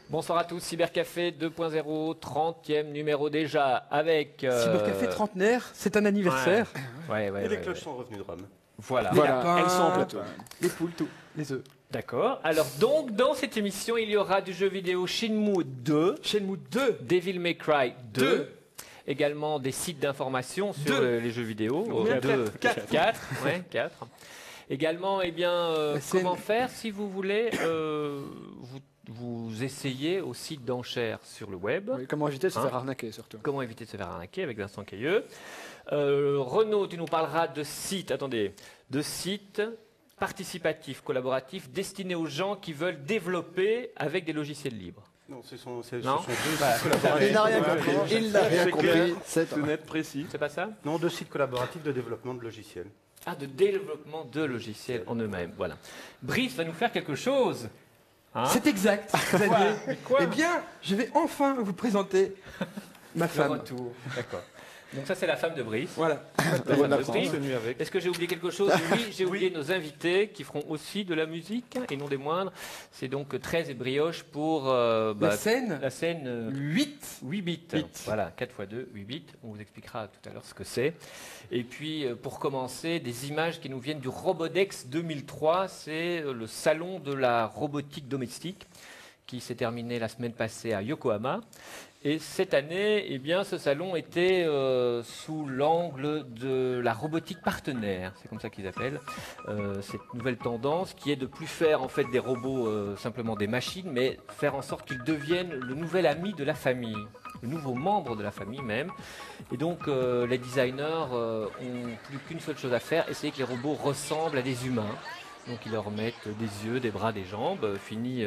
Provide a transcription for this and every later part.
Bonsoir à tous, Cybercafé 2.0, 30e numéro déjà, avec... Cybercafé trentenaire, c'est un anniversaire. Ouais, Et les cloches sont revenues de Rome. Voilà. Elles sont en plateau. Les poules, tout, les œufs. D'accord. Alors donc, dans cette émission, il y aura du jeu vidéo Shenmue 2, Shenmue 2, Devil May Cry 2, également des sites d'information sur les jeux vidéo. 4. Ouais, 4. Également, eh bien, comment faire si vous voulez vous essayez au site d'enchères sur le web. Oui, comment éviter de se faire arnaquer surtout. Comment éviter de se faire arnaquer avec Vincent Cailleux. Renaud, tu nous parleras de sites, participatifs, collaboratifs, destinés aux gens qui veulent développer avec des logiciels libres. Non, ce sont deux Il n'a rien compris. Il n'a rien compris. C'est net, précis. C'est pas ça? Non, 2 sites collaboratifs de développement de logiciels. Ah, de développement de logiciels en eux-mêmes, voilà. Brice va nous faire quelque chose. C'est exact. Quoi? Eh bien, je vais enfin vous présenter ma Le femme. retour. D'accord. Donc ça, c'est la femme de Brice. Voilà. La femme de Brice. Est-ce que j'ai oublié quelque chose? Oui, j'ai oublié nos invités qui feront aussi de la musique, et non des moindres. C'est donc 13 et brioche pour la scène 8 bits. Voilà, 4 x 2, 8 bits. On vous expliquera tout à l'heure ce que c'est. Et puis, pour commencer, des images qui nous viennent du Robodex 2003. C'est le salon de la robotique domestique qui s'est terminé la semaine passée à Yokohama. Et cette année, eh bien, ce salon était sous l'angle de la robotique partenaire, c'est comme ça qu'ils appellent cette nouvelle tendance, qui est de plus faire en fait des robots simplement des machines, mais faire en sorte qu'ils deviennent le nouvel ami de la famille, le nouveau membre de la famille même. Et donc les designers ont plus qu'une seule chose à faire, essayer que les robots ressemblent à des humains. Donc ils leur mettent des yeux, des bras, des jambes, fini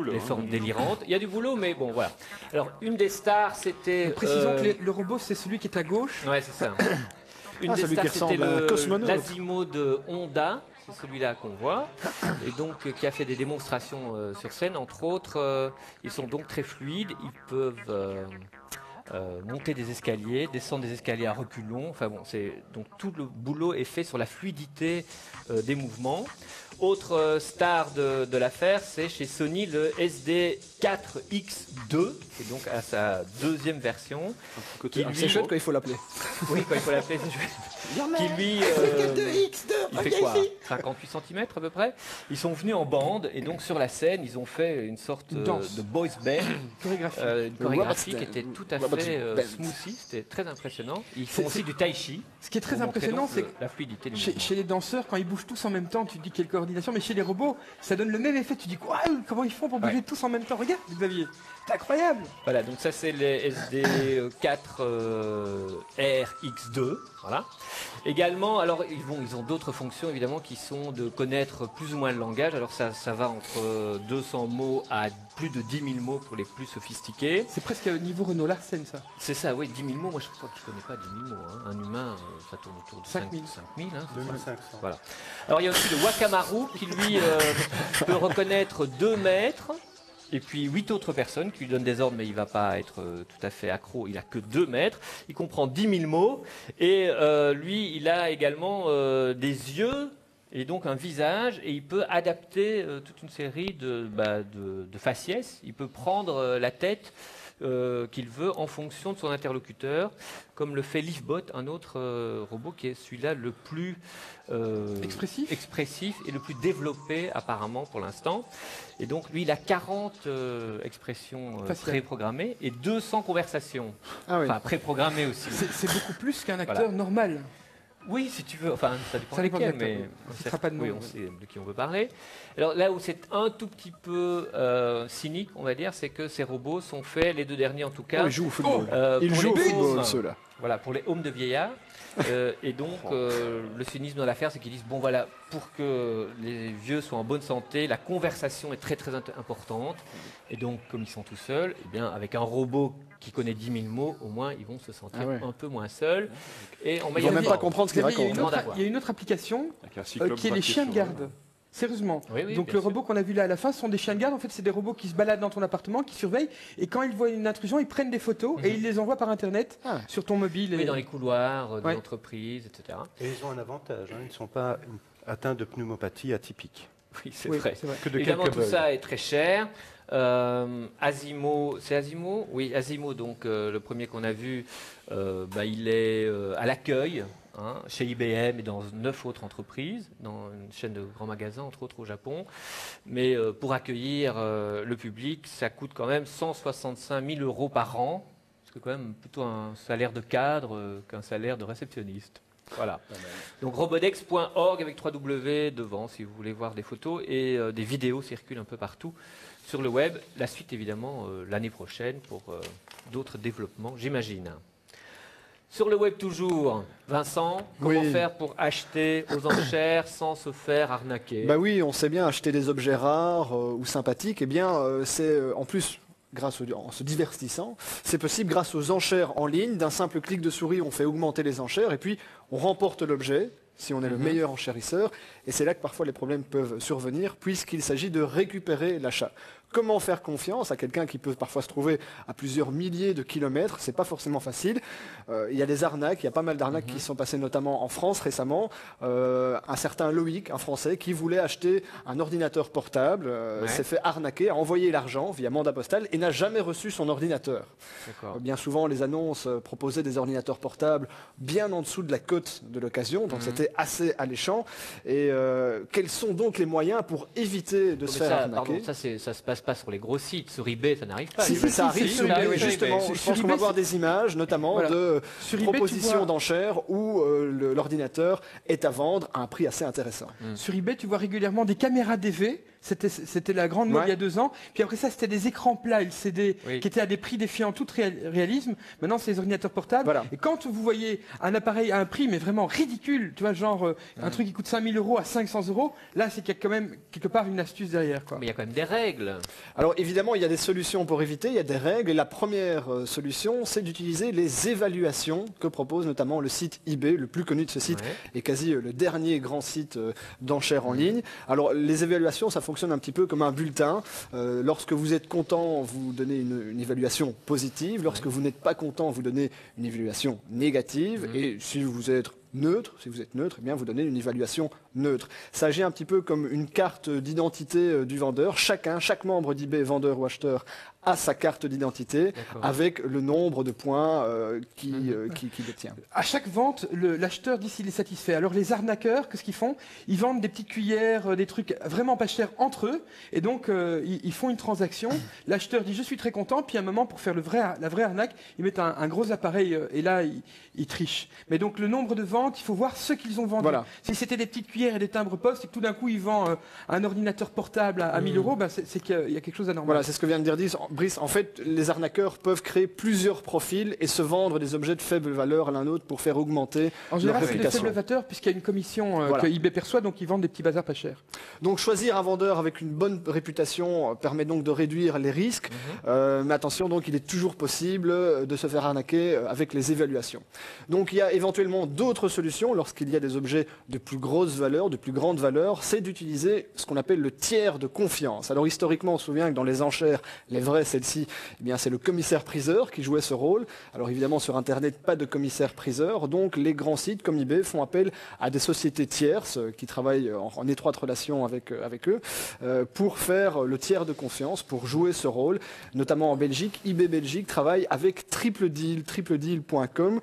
les formes délirantes. Il y a du boulot, mais bon, voilà. Alors, une des stars, c'était... Précisons que le robot, c'est celui qui est à gauche. Ouais, c'est ça. Une des stars, c'était l'Asimo de Honda. C'est celui-là qu'on voit. Et donc, qui a fait des démonstrations sur scène. Entre autres, ils sont donc très fluides. Ils peuvent... monter des escaliers, descendre des escaliers à reculons. Enfin bon, donc tout le boulot est fait sur la fluidité des mouvements. Autre star de l'affaire, c'est chez Sony le SD4X2, qui est donc à sa deuxième version. C'est chouette quand il faut l'appeler. Oui, quand il faut l'appeler, c'est chouette. Qui lui, il fait quoi, 58 cm à peu près. Ils sont venus en bande et donc sur la scène, ils ont fait une sorte de boys band, une chorégraphie qui était tout à fait smoothie, c'était très impressionnant. Ils font aussi du tai chi. Ce qui est très impressionnant, c'est que la fluidité du chez les danseurs, quand ils bougent tous en même temps, tu te dis quelle coordination, mais chez les robots, ça donne le même effet. Tu dis quoi, comment ils font pour bouger tous en même temps? Regarde, Xavier, c'est incroyable. Voilà, donc ça c'est les SD4RX2, voilà. Également, alors ils ont d'autres fonctions évidemment qui sont de connaître plus ou moins le langage. Alors ça va entre 200 mots à plus de 10 000 mots pour les plus sophistiqués. C'est presque niveau Renault Larsen, ça. C'est ça, oui, 10 000 mots. Moi je crois qu'il ne connaît pas 10 000 mots. Hein. Un humain, ça tourne autour de 5 000. 2500. Voilà. Alors il y a aussi le Wakamaru qui lui peut reconnaître 2 mètres. Et puis 8 autres personnes qui lui donnent des ordres, mais il ne va pas être tout à fait accro, il n'a que 2 mètres, il comprend 10 000 mots, et lui, il a également des yeux, et donc un visage, et il peut adapter toute une série de faciès, il peut prendre la tête qu'il veut en fonction de son interlocuteur, comme le fait Leafbot, un autre robot qui est celui-là le plus expressif et le plus développé apparemment pour l'instant. Et donc lui, il a 40 expressions préprogrammées et 200 conversations, enfin préprogrammées aussi. C'est beaucoup plus qu'un acteur normal. Oui, si tu veux. Enfin, ça dépend de mais on sait de qui on veut parler. Alors là où c'est un tout petit peu cynique, on va dire, c'est que ces robots sont faits, les 2 derniers en tout cas. Ils jouent au football. Ils jouent au football, ceux-là. Voilà, pour les homes de vieillards. Et donc, le cynisme dans l'affaire, c'est qu'ils disent, bon voilà, pour que les vieux soient en bonne santé, la conversation est très très importante. Et donc, comme ils sont tout seuls, eh bien, avec un robot qui connaît 10 000 mots, au moins, ils vont se sentir un peu moins seuls. Et en Ils vont même pas comprendre ce qu'ils racontent. Il y a une autre application qui est les chiens de garde. Sérieusement. Oui, donc le robot qu'on a vu là à la fin, ce sont des chiens de garde. En fait, c'est des robots qui se baladent dans ton appartement, qui surveillent. Et quand ils voient une intrusion, ils prennent des photos et ils les envoient par Internet sur ton mobile. Oui, dans les couloirs de l'entreprise, etc. Et ils ont un avantage. Ils ne sont pas atteints de pneumopathie atypique. Oui, c'est vrai. Que de Évidemment, quelques tout bugs. ça est très cher. Asimo, c'est Asimo? Oui, Asimo, donc le premier qu'on a vu, il est à l'accueil. Chez IBM et dans 9 autres entreprises, dans une chaîne de grands magasins, entre autres au Japon. Mais pour accueillir le public, ça coûte quand même 165 000 € par an. C'est quand même plutôt un salaire de cadre qu'un salaire de réceptionniste. Voilà. Donc robodex.org avec 3W devant si vous voulez voir des photos et des vidéos circulent un peu partout sur le web. La suite évidemment l'année prochaine pour d'autres développements, j'imagine. Sur le web toujours, Vincent, comment faire pour acheter aux enchères sans se faire arnaquer? Bah oui, on sait bien, acheter des objets rares ou sympathiques, eh bien, c'est en plus, en se divertissant, c'est possible grâce aux enchères en ligne. D'un simple clic de souris, on fait augmenter les enchères et puis on remporte l'objet si on est le meilleur enchérisseur. Et c'est là que parfois les problèmes peuvent survenir puisqu'il s'agit de récupérer l'achat. Comment faire confiance à quelqu'un qui peut parfois se trouver à plusieurs milliers de kilomètres? C'est pas forcément facile. Il y a des arnaques, il y a pas mal d'arnaques qui sont passées notamment en France récemment. Un certain Loïc, un Français, qui voulait acheter un ordinateur portable, s'est fait arnaquer, a envoyé l'argent via mandat postal et n'a jamais reçu son ordinateur. Bien souvent, les annonces proposaient des ordinateurs portables bien en dessous de la cote de l'occasion, donc c'était assez alléchant. Et quels sont donc les moyens pour éviter de se faire arnaquer? Pardon, ça se passe pas sur les gros sites, sur eBay, ça n'arrive pas. Si, ça arrive sur eBay, justement. Je pense qu'on va voir des images, notamment de propositions d'enchères où l'ordinateur est à vendre à un prix assez intéressant. Sur eBay, tu vois régulièrement des caméras DV. C'était la grande mode il y a 2 ans. Puis après ça, c'était des écrans plats LCD qui étaient à des prix défiant tout réalisme. Maintenant, c'est les ordinateurs portables. Voilà. Et quand vous voyez un appareil à un prix, mais vraiment ridicule, tu vois, genre un truc qui coûte 5 000 € à 500 €, là, c'est qu'il y a quand même quelque part une astuce derrière, quoi. Mais il y a quand même des règles. Alors évidemment, il y a des solutions pour éviter, il y a des règles. Et la première solution, c'est d'utiliser les évaluations que propose notamment le site eBay. Le plus connu de ce site est quasi le dernier grand site d'enchères en ligne. Alors les évaluations, ça fonctionne un petit peu comme un bulletin. Lorsque vous êtes content, vous donnez une évaluation positive. Lorsque vous n'êtes pas content, vous donnez une évaluation négative. Et si vous êtes neutre, eh bien vous donnez une évaluation neutre. Ça agit un petit peu comme une carte d'identité du vendeur. Chaque membre d'eBay, vendeur ou acheteur, a sa carte d'identité avec le nombre de points qu'il détient. À chaque vente, l'acheteur dit s'il est satisfait. Alors les arnaqueurs, qu'est-ce qu'ils font? Ils vendent des petites cuillères, des trucs vraiment pas chers entre eux. Et donc, ils font une transaction. L'acheteur dit je suis très content. Puis à un moment, pour faire la vraie arnaque, ils mettent un gros appareil et là, ils trichent. Mais donc le nombre de ventes, il faut voir ce qu'ils ont vendu. Voilà. Si c'était des petites cuillères et des timbres poste et que tout d'un coup, ils vendent un ordinateur portable à 1 000 €, c'est qu'il y a quelque chose d'anormal. Voilà, c'est ce que vient de dire Brice. En fait, les arnaqueurs peuvent créer plusieurs profils et se vendre des objets de faible valeur à l'un autre pour faire augmenter en général, leur c'est de réputation. faible valeur puisqu'il y a une commission que eBay perçoit, donc ils vendent des petits bazars pas chers. Donc choisir un vendeur avec une bonne réputation permet donc de réduire les risques. Mais attention, donc il est toujours possible de se faire arnaquer avec les évaluations. Donc il y a éventuellement d'autres solutions lorsqu'il y a des objets de plus grosse valeur, de plus grande valeur, c'est d'utiliser ce qu'on appelle le tiers de confiance. Alors historiquement, on se souvient que dans les enchères, les vraies, celles-ci, eh bien c'est le commissaire-priseur qui jouait ce rôle. Alors évidemment, sur Internet, pas de commissaire-priseur. Donc les grands sites comme eBay font appel à des sociétés tierces qui travaillent en étroite relation avec eux pour faire le tiers de confiance, pour jouer ce rôle. Notamment en Belgique, eBay Belgique travaille avec tripledeal.com.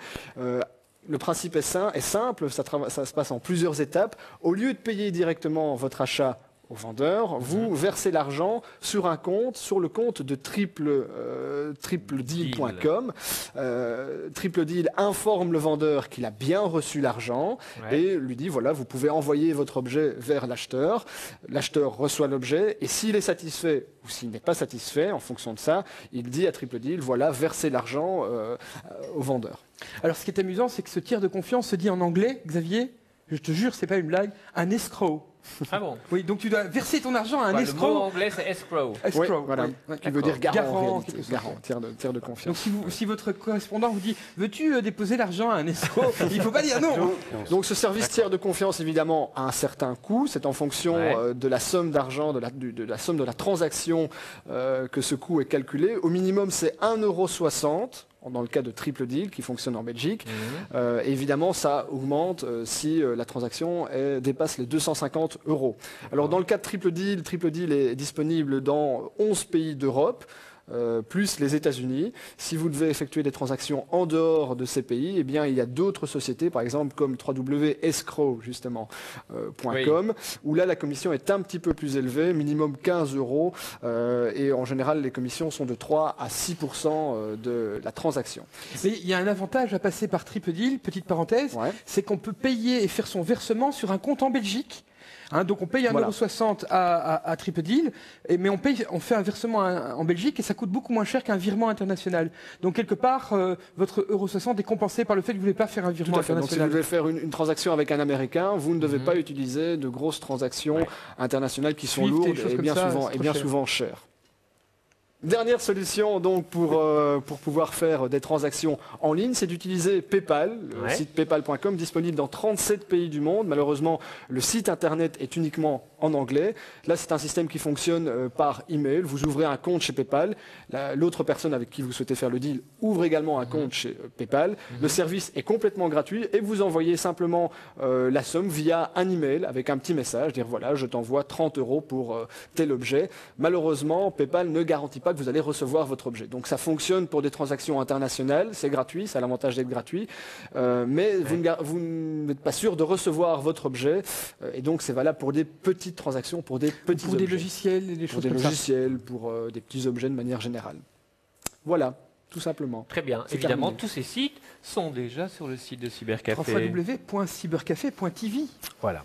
Le principe est simple, ça se passe en plusieurs étapes. Au lieu de payer directement votre achat au vendeur, vous versez l'argent sur un compte, sur le compte de tripledeal.com. Triple Deal informe le vendeur qu'il a bien reçu l'argent et lui dit voilà, vous pouvez envoyer votre objet vers l'acheteur. L'acheteur reçoit l'objet et s'il est satisfait ou s'il n'est pas satisfait, en fonction de ça, il dit à Triple Deal voilà, versez l'argent au vendeur. Alors ce qui est amusant, c'est que ce tiers de confiance se dit en anglais, Xavier, je te jure, c'est pas une blague, un escroc. Ah bon? Oui, donc tu dois verser ton argent à un escroc. Le mot anglais, c'est escroc. Escroc, oui, voilà. Qui veut dire garant, garant, tiers de confiance. Donc si votre correspondant vous dit veux-tu déposer l'argent à un escroc, il ne faut pas dire non. Donc ce service tiers de confiance, évidemment, a un certain coût. C'est en fonction de la somme d'argent, de la somme de la transaction que ce coût est calculé. Au minimum, c'est 1,60 € dans le cas de Triple Deal qui fonctionne en Belgique. Évidemment, ça augmente si la transaction dépasse les 250 €. Alors dans le cas de Triple Deal est disponible dans 11 pays d'Europe. Plus les États-Unis. Si vous devez effectuer des transactions en dehors de ces pays, eh bien, il y a d'autres sociétés, par exemple comme www.escrow, justement, .com, où là, la commission est un petit peu plus élevée, minimum 15 €, et en général, les commissions sont de 3 à 6% de la transaction. Mais il y a un avantage à passer par Triple Deal, petite parenthèse, c'est qu'on peut payer et faire son versement sur un compte en Belgique. Donc on paye 1,60 € à Triple Deal, mais on fait un versement en Belgique et ça coûte beaucoup moins cher qu'un virement international. Donc quelque part, votre 1,60 € est compensé par le fait que vous ne voulez pas faire un virement international. Donc si vous devez faire une transaction avec un Américain, vous ne devez pas utiliser de grosses transactions internationales qui sont lourdes et bien souvent chères. Dernière solution donc pour pouvoir faire des transactions en ligne, c'est d'utiliser PayPal, le site paypal.com, disponible dans 37 pays du monde. Malheureusement, le site internet est uniquement en anglais. Là, c'est un système qui fonctionne par email. Vous ouvrez un compte chez PayPal. L'autre personne avec qui vous souhaitez faire le deal ouvre également un compte chez PayPal. Le service est complètement gratuit et vous envoyez simplement la somme via un email avec un petit message, dire voilà, je t'envoie 30 € pour tel objet. Malheureusement, PayPal ne garantit pas que vous allez recevoir votre objet. Donc ça fonctionne pour des transactions internationales, c'est gratuit, ça a l'avantage d'être gratuit, mais vous n'êtes pas sûr de recevoir votre objet, et donc c'est valable pour des petites transactions, pour des petits objets. Des logiciels, des choses comme ça. Pour des petits objets de manière générale. Voilà, tout simplement. Très bien. Évidemment, tous ces sites sont déjà sur le site de Cybercafé. www.cybercafé.tv. Voilà.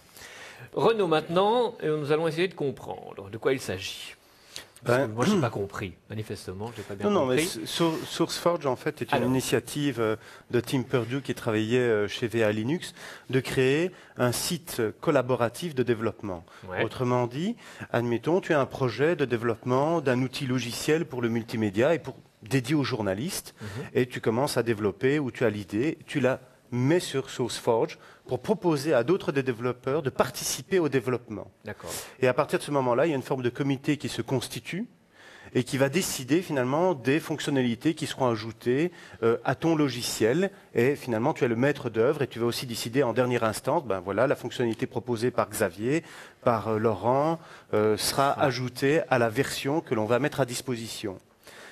Renaud, maintenant, nous allons essayer de comprendre de quoi il s'agit. Moi, je n'ai pas compris. Manifestement, je n'ai pas bien compris. Non, mais SourceForge, en fait, est une initiative de Tim Perdue qui travaillait chez VA Linux, de créer un site collaboratif de développement. Autrement dit, admettons, tu as un projet de développement d'un outil logiciel pour le multimédia et dédié aux journalistes, et tu commences à développer, ou tu as l'idée, tu la mets sur SourceForge pour proposer à d'autres des développeurs de participer au développement. Et à partir de ce moment-là, il y a une forme de comité qui se constitue et qui va décider finalement des fonctionnalités qui seront ajoutées à ton logiciel. Et finalement, tu es le maître d'œuvre et tu vas aussi décider en dernière instance, voilà, la fonctionnalité proposée par Xavier, par Laurent, sera ajoutée à la version que l'on va mettre à disposition.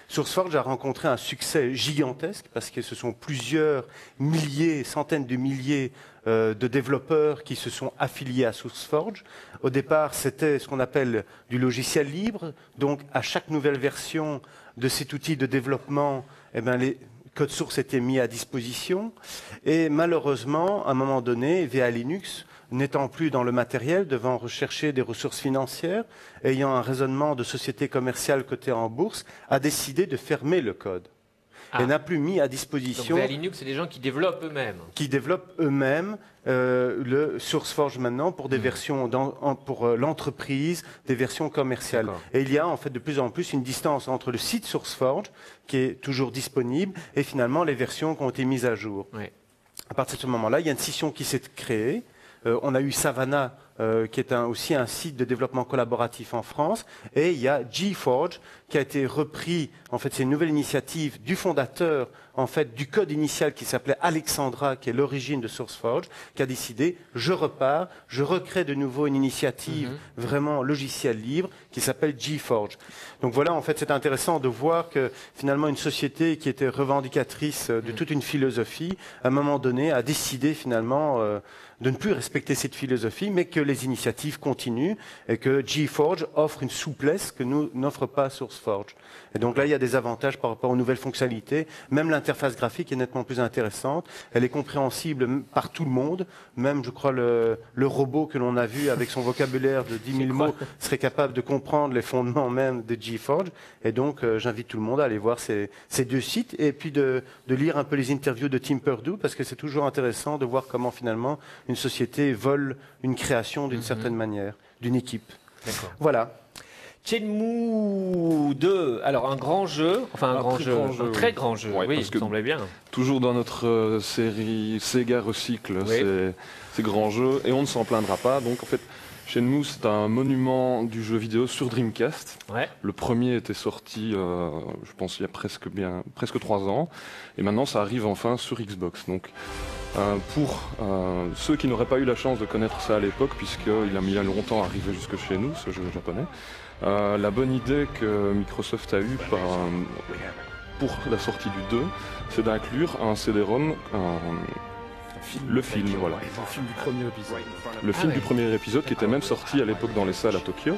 SourceForge a rencontré un succès gigantesque parce que ce sont plusieurs milliers, centaines de milliers de développeurs qui se sont affiliés à SourceForge. Au départ, c'était ce qu'on appelle du logiciel libre. Donc, à chaque nouvelle version de cet outil de développement, les codes sources étaient mis à disposition. Et malheureusement, à un moment donné, VA Linux, n'étant plus dans le matériel, devant rechercher des ressources financières, ayant un raisonnement de société commerciale cotée en bourse, a décidé de fermer le code. Et n'a plus mis à disposition... Donc VA Linux, c'est des gens qui développent eux-mêmes. Qui développent eux-mêmes le SourceForge maintenant pour des versions pour l'entreprise, des versions commerciales. Et il y a en fait de plus en plus une distance entre le site SourceForge, qui est toujours disponible, et finalement les versions qui ont été mises à jour. À partir de ce moment-là, il y a une scission qui s'est créée. On a eu Savannah, qui est aussi un site de développement collaboratif en France, et il y a GForge, qui a été repris, en fait c'est une nouvelle initiative du fondateur en fait, du code initial qui s'appelait Alexandra, qui est l'origine de SourceForge, qui a décidé, je repars, je recrée de nouveau une initiative vraiment logiciel libre qui s'appelle GForge. Donc voilà, en fait, c'est intéressant de voir que finalement une société qui était revendicatrice de toute une philosophie, à un moment donné, a décidé finalement de ne plus respecter cette philosophie, mais que les initiatives continuent et que GForge offre une souplesse que nous n'offre pas SourceForge. Et donc là, il y a des avantages par rapport aux nouvelles fonctionnalités. Même l'interface graphique est nettement plus intéressante. Elle est compréhensible par tout le monde. Même, je crois, le robot que l'on a vu avec son vocabulaire de 10 000 mots serait capable de comprendre les fondements même de GForge. Et donc, j'invite tout le monde à aller voir ces deux sites et puis de lire un peu les interviews de Tim Perdue parce que c'est toujours intéressant de voir comment finalement une société vole une création d'une certaine manière, d'une équipe. Voilà. Shenmue 2, alors un grand jeu, enfin un très grand jeu, ouais, oui, il me semblait bien. Toujours dans notre série Sega recycle ces grands jeux et on ne s'en plaindra pas. Donc en fait, Shenmue c'est un monument du jeu vidéo sur Dreamcast. Ouais. Le premier était sorti, je pense, il y a presque 3 ans et maintenant ça arrive enfin sur Xbox. Donc pour ceux qui n'auraient pas eu la chance de connaître ça à l'époque, puisqu'il a mis longtemps à arriver jusque chez nous, ce jeu japonais, la bonne idée que Microsoft a eue pour la sortie du 2, c'est d'inclure un CD-ROM, le film, voilà. Le film du premier épisode. Le film du premier épisode qui était même sorti à l'époque dans les salles à Tokyo.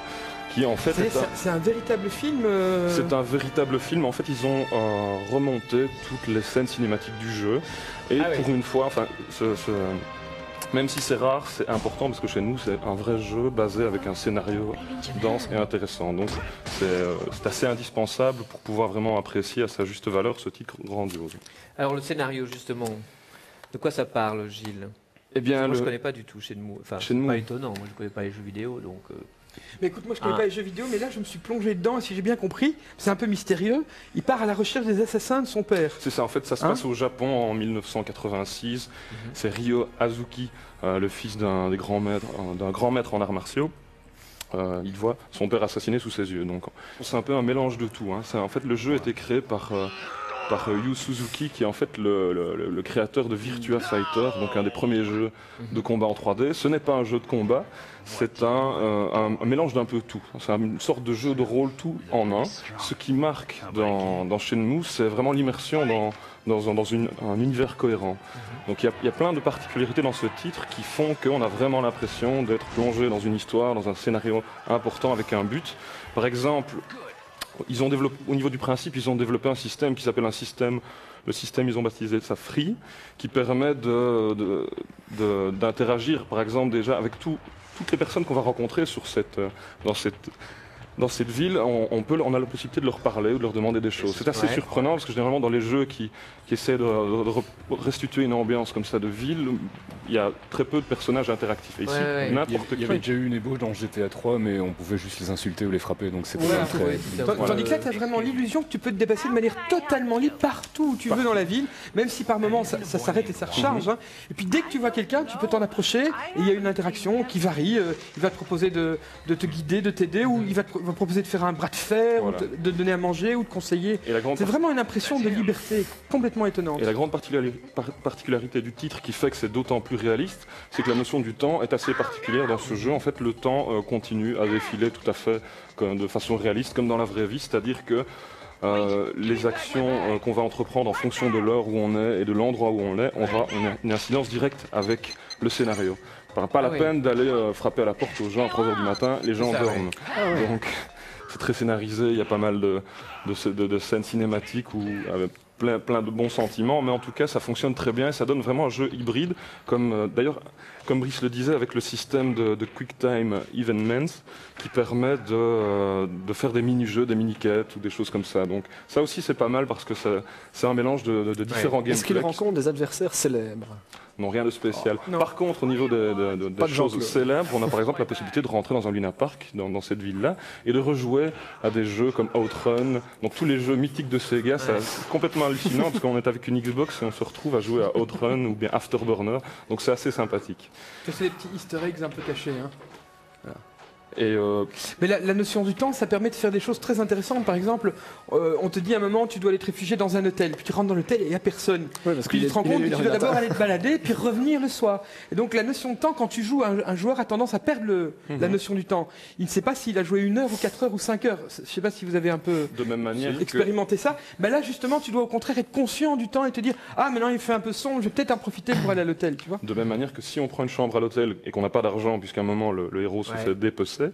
Qui en fait c'est un véritable film C'est un véritable film. En fait, ils ont remonté toutes les scènes cinématiques du jeu. Et pour une fois, enfin, même si c'est rare, c'est important parce que chez nous, c'est un vrai jeu basé avec un scénario dense et intéressant. Donc, c'est assez indispensable pour pouvoir vraiment apprécier à sa juste valeur ce titre grandiose. Alors, le scénario, justement, de quoi ça parle, Gilles? Eh bien, moi, je ne connais pas du tout Shenmue. Enfin, c'est pas étonnant. Moi, je ne connais pas les jeux vidéo, donc... Mais écoute, moi je connais pas les jeux vidéo, mais là je me suis plongé dedans et si j'ai bien compris, c'est un peu mystérieux. Il part à la recherche des assassins de son père. C'est ça, en fait, ça se passe au Japon en 1986. C'est Ryo Azuki, le fils d'un grand maître en arts martiaux. Il voit son père assassiné sous ses yeux. Donc, c'est un peu un mélange de tout. En fait, le jeu a été créé par Yu Suzuki, qui est en fait le créateur de Virtua Fighter, donc un des premiers jeux de combat en 3D. Ce n'est pas un jeu de combat, c'est un mélange d'un peu tout. C'est une sorte de jeu de rôle tout en un. Ce qui marque dans Shenmue, c'est vraiment l'immersion dans un univers cohérent. Donc il y a plein de particularités dans ce titre qui font qu'on a vraiment l'impression d'être plongé dans une histoire, dans un scénario important avec un but. Par exemple, au niveau du principe, ils ont développé un système qui s'appelle le système, ils ont baptisé ça Free, qui permet d'interagir, par exemple, déjà avec toutes les personnes qu'on va rencontrer dans cette ville, on a la possibilité de leur parler ou de leur demander des choses. C'est assez surprenant parce que généralement dans les jeux qui essaient de restituer une ambiance comme ça de ville, il y a très peu de personnages interactifs. Et ici, n'importe qui. Il y avait déjà eu une ébauche dans GTA 3, mais on pouvait juste les insulter ou les frapper, donc c'était pas très... Tandis que là, tu as vraiment l'illusion que tu peux te dépasser de manière totalement libre partout où tu veux dans la ville, même si par moments ça s'arrête et ça recharge. Et puis dès que tu vois quelqu'un, tu peux t'en approcher et il y a une interaction qui varie. Il va te proposer de te guider, de t'aider, ou il va proposer de faire un bras de fer, ou de donner à manger, ou de conseiller. C'est vraiment une impression de liberté complètement étonnante. Et la grande particularité du titre qui fait que c'est d'autant plus réaliste, c'est que la notion du temps est assez particulière dans ce jeu. En fait, le temps continue à défiler tout à fait de façon réaliste, comme dans la vraie vie, c'est-à-dire que les actions qu'on va entreprendre en fonction de l'heure où on est et de l'endroit où on est, on a une incidence directe avec le scénario. Pas la peine d'aller frapper à la porte aux gens à 3h du matin, les gens dorment. Donc c'est très scénarisé, il y a pas mal de scènes cinématiques où avec plein de bons sentiments, mais en tout cas ça fonctionne très bien et ça donne vraiment un jeu hybride, d'ailleurs comme Brice le disait, avec le système de QuickTime Evenements qui permet de faire des mini-jeux, des mini-quêtes ou des choses comme ça. Donc ça aussi c'est pas mal parce que c'est un mélange de différents gameplays. Est-ce qu'il rencontre des adversaires célèbres? Non, rien de spécial. Par contre, au niveau des choses célèbres, on a par exemple la possibilité de rentrer dans un Luna Park, dans cette ville-là, et de rejouer à des jeux comme Outrun, donc tous les jeux mythiques de Sega. C'est complètement hallucinant parce qu'on est avec une Xbox et on se retrouve à jouer à Outrun ou bien Afterburner, donc c'est assez sympathique. C'est des petits easter eggs un peu cachés. Mais la notion du temps, ça permet de faire des choses très intéressantes. Par exemple, on te dit à un moment, tu dois aller te réfugier dans un hôtel. Puis tu rentres dans l'hôtel et il n'y a personne. Puis tu te rends compte que tu dois d'abord aller te balader, puis revenir le soir. Et donc la notion de temps, quand tu joues, un joueur a tendance à perdre la notion du temps. Il ne sait pas s'il a joué 1 heure ou 4 heures ou 5 heures. Je ne sais pas si vous avez un peu de même manière expérimenté ça. Ben là, justement, tu dois au contraire être conscient du temps et te dire « Ah, maintenant il fait un peu sombre, je vais peut-être en profiter pour aller à l'hôtel. » Tu vois ? De même manière que si on prend une chambre à l'hôtel et qu'on n'a pas d'argent, puisqu'à un moment le héros se fait dépecer,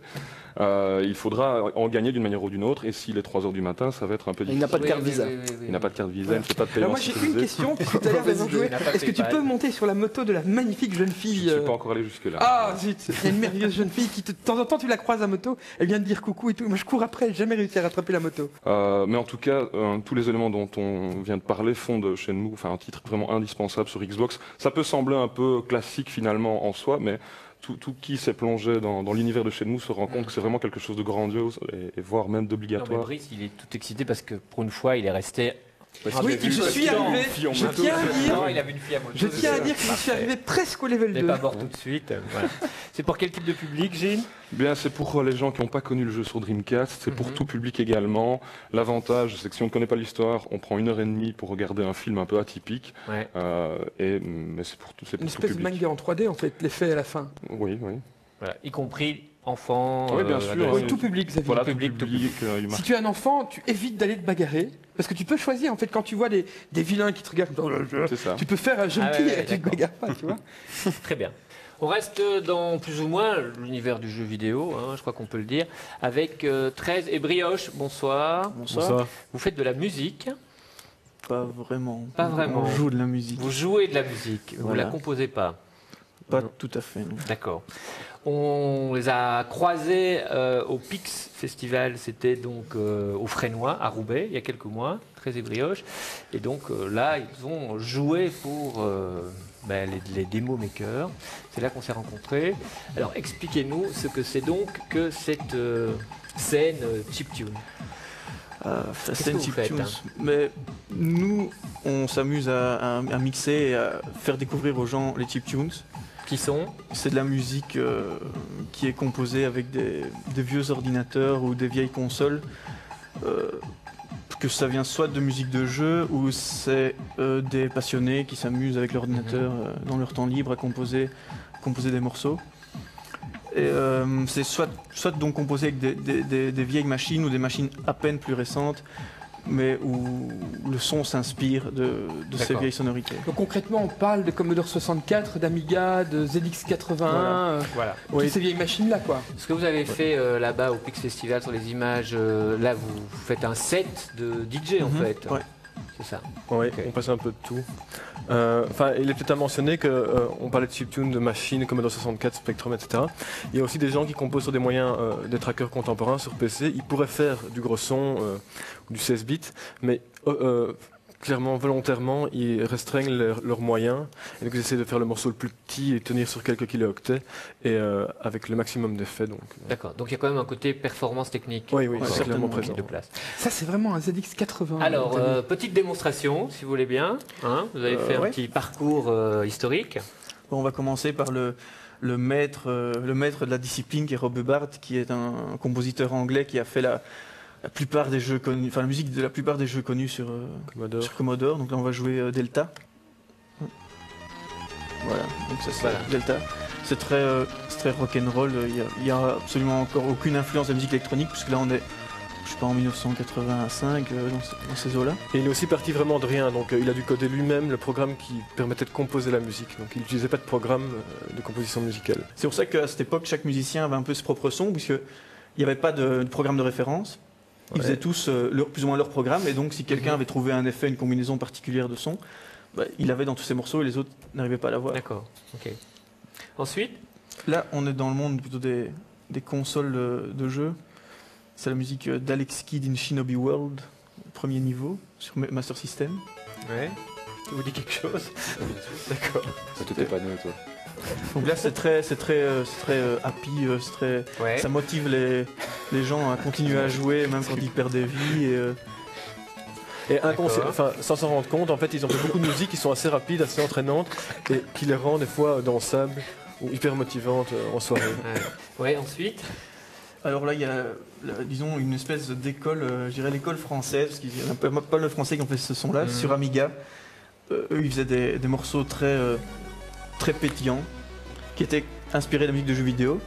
il faudra en gagner d'une manière ou d'une autre. Et s'il est 3 heures du matin, ça va être un peu difficile. Il n'a pas de carte Visa. Il n'a pas de carte Visa, il ne fait pas de paiement. Alors moi j'ai une question, puisque tu as l'air d'avoir joué. Est-ce que tu peux monter sur la moto de la magnifique jeune fille Je ne suis pas encore allé jusque-là. Ah zut, il y a une merveilleuse jeune fille qui de temps en temps tu la croises à moto, elle vient te dire coucou et tout. Moi je cours après, j'ai jamais réussi à rattraper la moto. Mais en tout cas, tous les éléments dont on vient de parler font de Shenmue un titre vraiment indispensable sur Xbox. Ça peut sembler un peu classique finalement en soi, mais tout qui s'est plongé dans l'univers de Shenmue se rend compte que c'est vraiment quelque chose de grandiose et voire même d'obligatoire. Non, mais Brice, il est tout excité parce que pour une fois, il est resté. Oui, je suis arrivé. Je tiens à dire. Non, il avait une fille à moto. Je tiens à dire que je suis arrivé presque au level 2. Il n'est pas mort tout de suite. Voilà. C'est pour quel type de public, Gilles ? Bien, c'est pour les gens qui n'ont pas connu le jeu sur Dreamcast, c'est pour tout public également. L'avantage, c'est que si on ne connaît pas l'histoire, on prend 1h30 pour regarder un film un peu atypique. Ouais. Mais c'est pour tout public. Une espèce de manga en 3D en fait, l'effet à la fin. Oui, oui. Voilà. Y compris enfants. Oui, bien sûr. Oui, tout public, Xavier. Voilà, tout public. Si tu es un enfant, tu évites d'aller te bagarrer. Parce que tu peux choisir, en fait, quand tu vois des vilains qui te regardent, C'est ça. tu peux faire un jeune fille et tu te bagarres pas, tu vois. Très bien. On reste dans plus ou moins l'univers du jeu vidéo, je crois qu'on peut le dire, avec 13 et Brioche. Bonsoir. Bonsoir. Vous faites de la musique. Pas vraiment. Pas vraiment. On joue de la musique. Vous jouez de la musique, vous ne Voilà. la composez pas. Pas tout à fait. Non. D'accord. On les a croisés au Pix Festival, c'était donc au Frénois, à Roubaix, il y a quelques mois, 13 et Brioche. Et donc là, ils ont joué pour les démo makers. C'est là qu'on s'est rencontrés. Alors expliquez-nous ce que c'est donc que cette scène chiptune. C'est une que vous faites, chiptune. Mais nous, on s'amuse à mixer et à faire découvrir aux gens les chiptunes. Qui sont ? C'est de la musique qui est composée avec des vieux ordinateurs ou des vieilles consoles. Que ça vient soit de musique de jeu ou c'est des passionnés qui s'amusent avec l'ordinateur dans leur temps libre à composer des morceaux. Et c'est soit donc composé avec des vieilles machines ou des machines à peine plus récentes, mais où le son s'inspire de ces vieilles sonorités. Donc concrètement, on parle de Commodore 64, d'Amiga, de ZX81, Voilà. toutes ces vieilles machines-là, quoi. Ce que vous avez fait là-bas au Pix Festival sur les images, là vous faites un set de DJ en fait. Ouais. C'est ça. Oui, Ok. on passe un peu de tout. Il est peut-être à mentionner qu'on parlait de chiptune, de machines, Commodore 64, Spectrum, etc. Il y a aussi des gens qui composent sur des moyens, des trackers contemporains sur PC. Ils pourraient faire du gros son ou du 16 bits, mais clairement, volontairement, ils restreignent leurs moyens. Et donc ils essaient de faire le morceau le plus petit et tenir sur quelques kilooctets et avec le maximum d'effets. D'accord. Donc il y a quand même un côté performance technique. Oui, c'est certainement clairement présent. De place. Ça, c'est vraiment un ZX80. Alors, petite démonstration, si vous voulez bien. Vous avez fait un petit parcours historique. Bon, on va commencer par le maître de la discipline qui est Rob Hubbard, qui est un compositeur anglais qui a fait la plupart des jeux connus, enfin la musique de la plupart des jeux connus sur Commodore. Donc là on va jouer Delta. Voilà, donc ça c'est Delta. C'est très rock'n'roll. Il y a absolument encore aucune influence de la musique électronique puisque là on est, je sais pas, en 1985 dans ces eaux-là. Et il est aussi parti vraiment de rien, donc il a dû coder lui-même le programme qui permettait de composer la musique. Donc il n'utilisait pas de programme de composition musicale. C'est pour ça qu'à cette époque chaque musicien avait un peu ses propres sons puisque il n'y avait pas de programme de référence. Ils faisaient tous plus ou moins leur programme, et donc si quelqu'un avait trouvé un effet, une combinaison particulière de son, il l'avait dans tous ses morceaux et les autres n'arrivaient pas à l'avoir. D'accord. Ok. Ensuite, là, on est dans le monde plutôt des consoles de jeu. C'est la musique d'Alex Kidd in Shinobi World, premier niveau, sur Master System. ouais. Ça vous dit quelque chose? D'accord. Ça t'était pas né, toi. Donc là, c'est très happy, ça motive les gens à continuer à jouer, même quand ils perdent des vies. Et sans s'en rendre compte, en fait, ils ont fait beaucoup de musique qui sont assez rapides, assez entraînantes, et qui les rendent des fois dansables ou hyper motivantes en soirée. Ouais, ensuite. Alors là, il y a, disons, une espèce d'école, je dirais l'école française, parce qu'il y a pas mal de Français qui ont fait ce son-là, sur Amiga. Eux, ils faisaient des morceaux très pétillants, qui étaient inspirés de la musique de jeux vidéo.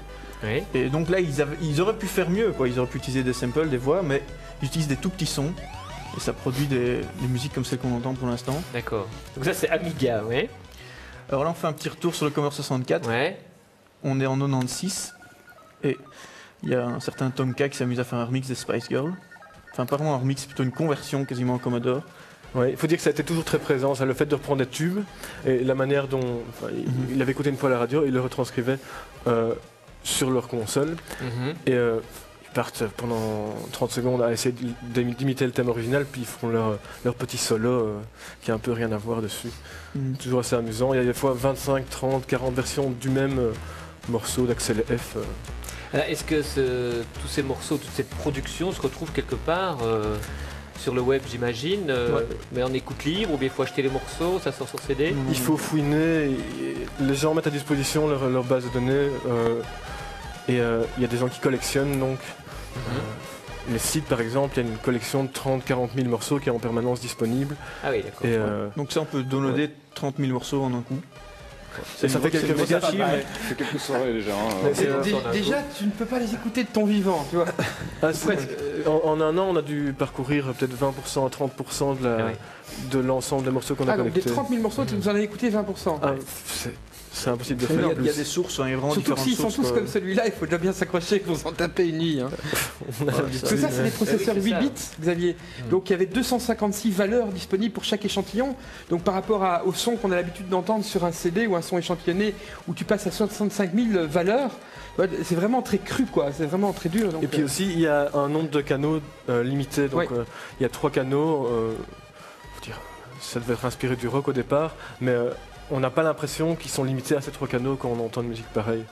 Oui. Et donc là, ils auraient pu faire mieux, quoi. Ils auraient pu utiliser des samples, des voix, mais ils utilisent des tout petits sons. Et ça produit des musiques comme celles qu'on entend pour l'instant. D'accord. Donc ça, c'est Amiga, oui. Alors là, on fait un petit retour sur le Commodore 64. Ouais. On est en 96. Et il y a un certain Tom K qui s'amuse à faire un remix des Spice Girls. Enfin, pas vraiment un remix, c'est plutôt une conversion quasiment en Commodore. Ouais, il faut dire que ça a été toujours très présent, ça, le fait de reprendre des tubes et la manière dont il avait écouté une fois la radio et il le retranscrivait sur leur console. Et ils partent pendant 30 secondes à essayer d'imiter le thème original, puis ils font leur petit solo qui a un peu rien à voir dessus. Toujours assez amusant. Il y a des fois 25, 30, 40 versions du même morceau d'Axel F. Est-ce que tous ces morceaux, toute cette production se retrouve quelque part sur le web, j'imagine, mais en écoute libre, ou bien il faut acheter les morceaux, ça sort sur CD? Il faut fouiner, les gens mettent à disposition leur base de données, et il y a des gens qui collectionnent, donc les sites par exemple, il y a une collection de 30-40 000 morceaux qui est en permanence disponible. Ah oui, d'accord. Donc ça, on peut downloader 30 000 morceaux en un coup. Ça fait quelques C'est quelques soirées déjà. Déjà, tu ne peux pas les écouter de ton vivant, tu vois. En un an, on a dû parcourir peut-être 20% à 30% de l'ensemble des morceaux qu'on a donc connectés. des 30 000 morceaux, tu nous en as écouté 20% C'est impossible de faire Il y a des sources, il y a vraiment Surtout différentes s'ils sont sources. tous comme celui-là, il faut déjà bien s'accrocher pour s'en taper une nuit. Parce que ça, c'est des processeurs 8 bits, Xavier. Donc il y avait 256 valeurs disponibles pour chaque échantillon. Donc par rapport au son qu'on a l'habitude d'entendre sur un CD ou un son échantillonné où tu passes à 65 000 valeurs, c'est vraiment très cru, quoi. C'est vraiment très dur. Donc, et puis aussi, il y a un nombre de canaux limité. Donc il y a 3 canaux. Faut dire, ça devait être inspiré du rock au départ, mais on n'a pas l'impression qu'ils sont limités à ces 3 canaux quand on entend une musique pareille.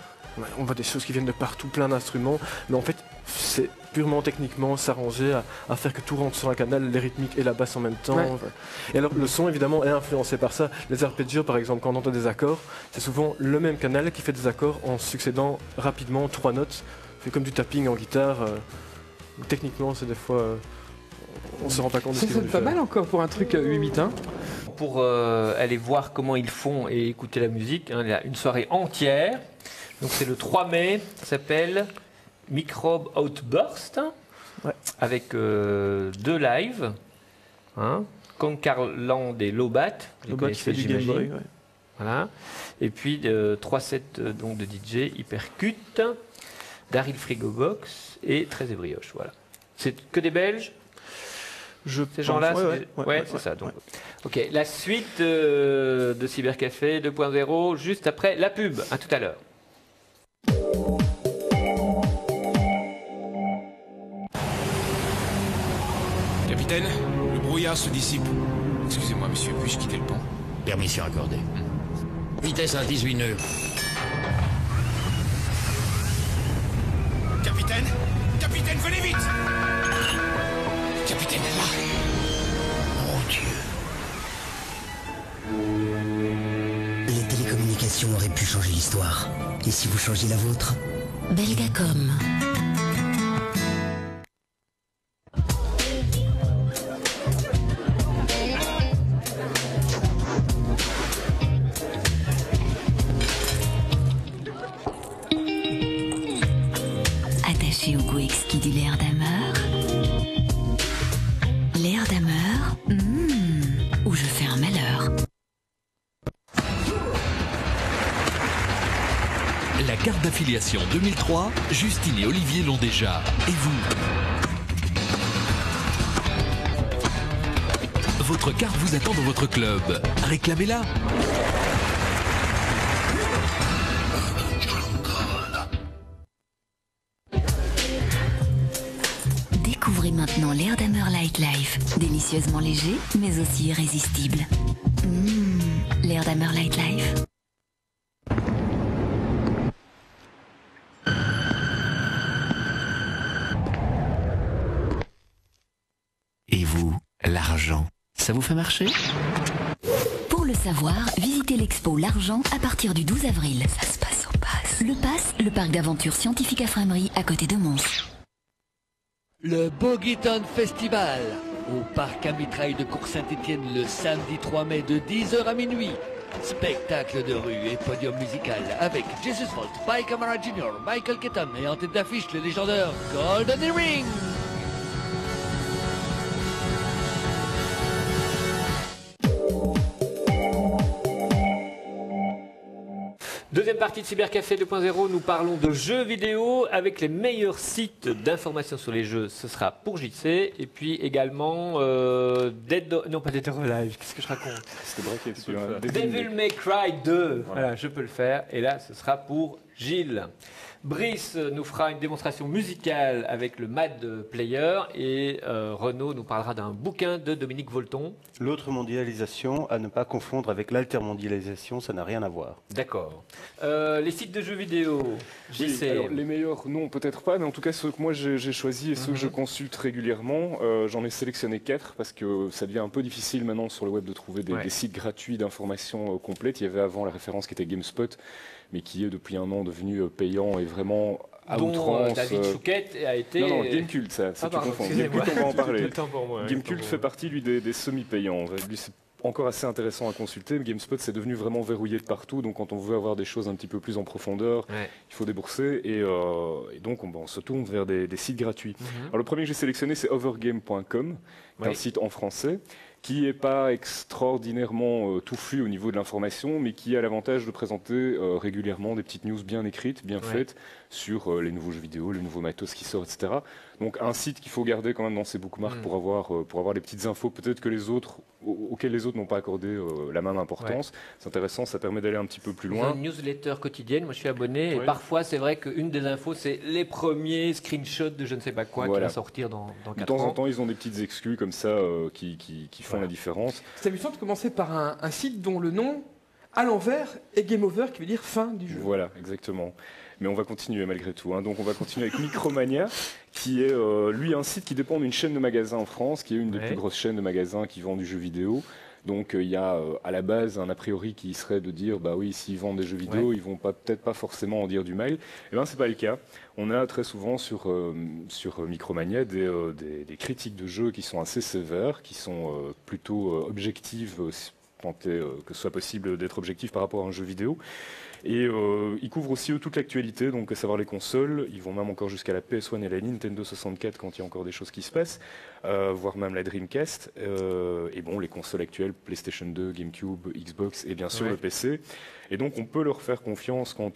On voit des choses qui viennent de partout, plein d'instruments, mais en fait, c'est purement techniquement s'arranger à faire que tout rentre sur un canal, les rythmiques et la basse en même temps. Ouais. Et alors, le son, évidemment, est influencé par ça. Les arpeggios, par exemple, quand on entend des accords, c'est souvent le même canal qui fait des accords en succédant rapidement 3 notes. C'est comme du tapping en guitare. Techniquement, c'est des fois... on se rend pas compte de ce qu'ils veulent pas faire. mal encore pour un truc 8 bits, hein. Pour aller voir comment ils font et écouter la musique, il y a une soirée entière. Donc c'est le 3 mai, ça s'appelle Microbe Outburst, avec 2 lives, Concarland et Lobat. Lobat qui fait du Game Boy, Voilà. Et puis 3 sets donc, de DJ Hypercute, Daryl Frigobox et Très Brioche. Voilà. C'est que des Belges. Ces gens-là, c'est ça. Donc. Ok, la suite de Cybercafé 2.0 juste après la pub. À tout à l'heure. Capitaine, le brouillard se dissipe. Excusez-moi, monsieur, puis-je quitter le pont? Permission accordée. Vitesse à 18 nœuds. Capitaine! Capitaine, venez vite! Capitaine est là! Mon Dieu. Les télécommunications auraient pu changer l'histoire. Et si vous changez la vôtre? Belgacom. Attaché au goût exquis du Lair d'Hammer. Lair d'Hammer, où je fais un malheur. La carte d'affiliation 2003, Justine et Olivier l'ont déjà. Et vous? Votre carte vous attend dans votre club. Réclamez-la. Découvrez maintenant l'Air d'Hammer Light Life. Délicieusement léger, mais aussi irrésistible. L'Air d'Hammer Light Life. Et vous, l'argent, ça vous fait marcher? Pour le savoir, visitez l'expo L'Argent à partir du 12 avril. Ça se passe au pass. Le PASS, le parc d'aventure scientifique à Framery, à côté de Mons. Le Bogeytown Festival, au parc à mitraille de Cours-Saint-Étienne le samedi 3 mai de 10h à minuit. Spectacle de rue et podium musical avec Jesus Volt, Mike Amara Jr., Michael Keaton et en tête d'affiche le légendaire Golden Earring. Deuxième partie de Cybercafé 2.0, nous parlons de jeux vidéo avec les meilleurs sites d'information sur les jeux. Ce sera pour JC et puis également non pas Dead or Alive, qu'est-ce que je raconte? C'était braqué dessus. Devil May Cry 2, voilà, je peux le faire. Et là, ce sera pour Gilles. Brice nous fera une démonstration musicale avec le Mad Player et Renaud nous parlera d'un bouquin de Dominique Volton. L'autre mondialisation, à ne pas confondre avec l'altermondialisation, ça n'a rien à voir. D'accord. Les sites de jeux vidéo, JC. Oui, alors, les meilleurs, non, peut-être pas, mais en tout cas ceux que moi j'ai choisis et ceux que je consulte régulièrement, j'en ai sélectionné 4 parce que ça devient un peu difficile maintenant sur le web de trouver des sites gratuits d'informations complètes. Il y avait avant la référence qui était GameSpot, mais qui est depuis un an devenu payant et vraiment à outrance. David Chouquette a été... Non, Gamecult, ça tu confonds. Gamecult, on va en parler. Gamecult fait partie, lui, des semi-payants. Lui, c'est encore assez intéressant à consulter. GameSpot, c'est devenu vraiment verrouillé de partout, donc quand on veut avoir des choses un petit peu plus en profondeur, il faut débourser, et donc on se tourne vers des sites gratuits. Alors, le premier que j'ai sélectionné, c'est overgame.com, un site en français, qui n'est pas extraordinairement touffu au niveau de l'information, mais qui a l'avantage de présenter régulièrement des petites news bien écrites, bien faites, sur les nouveaux jeux vidéo, les nouveaux matos qui sortent, etc. Donc un site qu'il faut garder quand même dans ses bookmarks pour avoir les petites infos, peut-être que les autres, auxquelles les autres n'ont pas accordé la même importance. C'est intéressant, ça permet d'aller un petit peu plus loin. Une newsletter quotidienne, moi je suis abonné, et parfois c'est vrai qu'une des infos, c'est les premiers screenshots de je ne sais pas quoi qui va sortir dans 4 ans. De temps en temps, ils ont des petites exclus comme ça qui font la différence. C'est amusant de commencer par un site dont le nom, à l'envers, est Game Over, qui veut dire fin du jeu. Voilà, exactement. Mais on va continuer malgré tout. Donc on va continuer avec Micromania, qui est lui un site qui dépend d'une chaîne de magasins en France, qui est une des plus grosses chaînes de magasins qui vend du jeu vidéo. Donc il y a à la base un a priori qui serait de dire bah oui, s'ils vendent des jeux vidéo, ils vont peut-être pas forcément en dire du mal. Eh ben c'est pas le cas. On a très souvent sur Micromania des critiques de jeux qui sont assez sévères, qui sont plutôt objectives, tant que ce soit possible d'être objectif par rapport à un jeu vidéo. Et ils couvrent aussi toute l'actualité, donc à savoir les consoles. Ils vont même encore jusqu'à la PS1 et la Nintendo 64 quand il y a encore des choses qui se passent, voire même la Dreamcast. Et bon, les consoles actuelles, PlayStation 2, GameCube, Xbox et bien sûr le PC. Et donc on peut leur faire confiance quant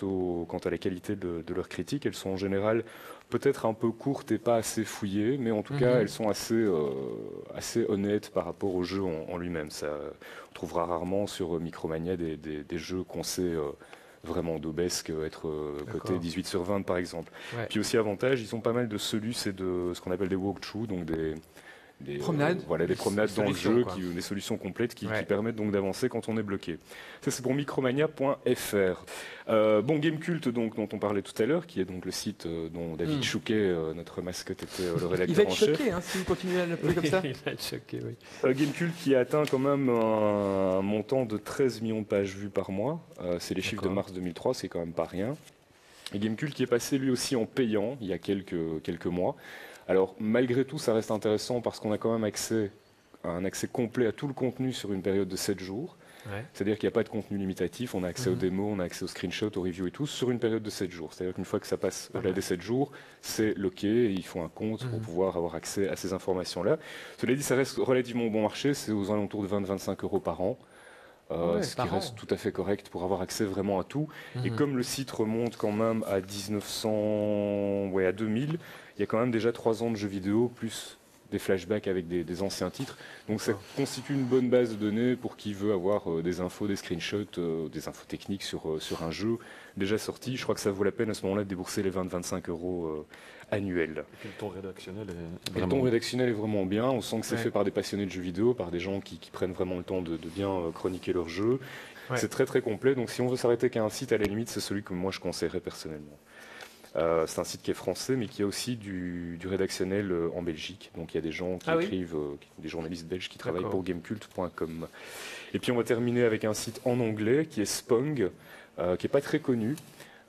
à la qualité de leurs critiques. Elles sont en général peut-être un peu courtes et pas assez fouillées, mais en tout cas elles sont assez honnêtes par rapport au jeu en lui-même. On trouvera rarement sur Micromania des jeux qu'on sait vraiment d'aubesque, être coté 18 sur 20 par exemple. Puis aussi avantage, ils ont pas mal de solus et de ce qu'on appelle des walkthroughs, donc des promenades, des promenades dans le jeu, des solutions complètes qui permettent donc d'avancer quand on est bloqué. Ça c'est pour micromania.fr. Gamecult dont on parlait tout à l'heure, qui est donc le site dont David Chouquet, notre mascotte, était le rédacteur en chef. Il va être choqué si vous continuez à l'appeler comme ça. Il va être choqué, oui. Gamecult qui a atteint quand même un montant de 13 millions de pages vues par mois. C'est les chiffres de mars 2003, c'est quand même pas rien. Et Gamecult qui est passé lui aussi en payant il y a quelques mois. Alors, malgré tout, ça reste intéressant parce qu'on a quand même un accès complet à tout le contenu sur une période de 7 jours. C'est-à-dire qu'il n'y a pas de contenu limitatif, on a accès aux démos, on a accès aux screenshots, aux reviews et tout, sur une période de 7 jours. C'est-à-dire qu'une fois que ça passe au-delà des 7 jours, c'est loqué, et il faut un compte pour pouvoir avoir accès à ces informations-là. Cela dit, ça reste relativement bon marché, c'est aux alentours de 20-25 € par an. Ce qui reste tout à fait correct pour avoir accès vraiment à tout. Et comme le site remonte quand même à 1900, à 2000, il y a quand même déjà 3 ans de jeux vidéo, plus des flashbacks avec des anciens titres. Donc ça constitue une bonne base de données pour qui veut avoir des infos, des screenshots, des infos techniques sur un jeu déjà sorti. Je crois que ça vaut la peine à ce moment-là de débourser les 20-25 € annuels. Et puis le ton rédactionnel est vraiment bien. On sent que c'est fait par des passionnés de jeux vidéo, par des gens qui prennent vraiment le temps de bien chroniquer leur jeu. C'est très très complet. Donc si on veut s'arrêter qu'à un site, à la limite, c'est celui que moi je conseillerais personnellement. C'est un site qui est français, mais qui a aussi du rédactionnel en Belgique. Donc il y a des gens qui écrivent, des journalistes belges qui travaillent pour gamecult.com. Et puis on va terminer avec un site en anglais qui est Spong, qui n'est pas très connu.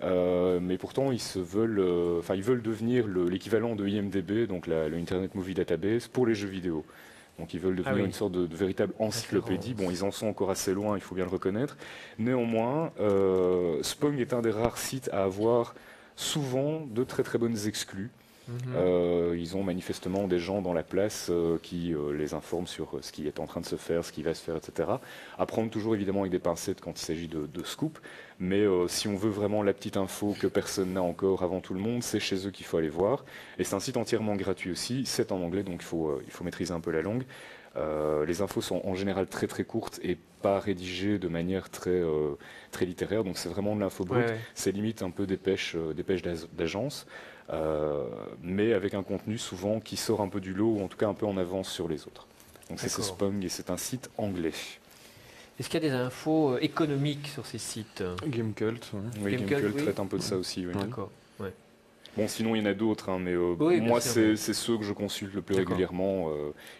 mais pourtant ils veulent devenir l'équivalent de IMDb, donc le Internet Movie Database, pour les jeux vidéo. Donc ils veulent devenir une sorte de véritable encyclopédie. Bon, ils en sont encore assez loin, il faut bien le reconnaître. Néanmoins, Spong est un des rares sites à avoir souvent de très très bonnes exclus. Ils ont manifestement des gens dans la place qui les informent sur ce qui est en train de se faire, ce qui va se faire, etc. À prendre toujours évidemment avec des pincettes quand il s'agit de scoop, mais si on veut vraiment la petite info que personne n'a encore avant tout le monde, c'est chez eux qu'il faut aller voir. Et c'est un site entièrement gratuit aussi, c'est en anglais, donc il faut maîtriser un peu la langue. Les infos sont en général très très courtes et pas rédigées de manière très littéraire, donc c'est vraiment de l'info brute. C'est limite un peu dépêche d'agence. Mais avec un contenu souvent qui sort un peu du lot, ou en tout cas un peu en avance sur les autres. Donc c'est Spong et c'est un site anglais. Est-ce qu'il y a des infos économiques sur ces sites? Gamecult, oui. Gamecult traite un peu de ça aussi. Oui. D'accord. Ouais. Bon, sinon il y en a d'autres, hein, mais moi c'est ceux que je consulte le plus régulièrement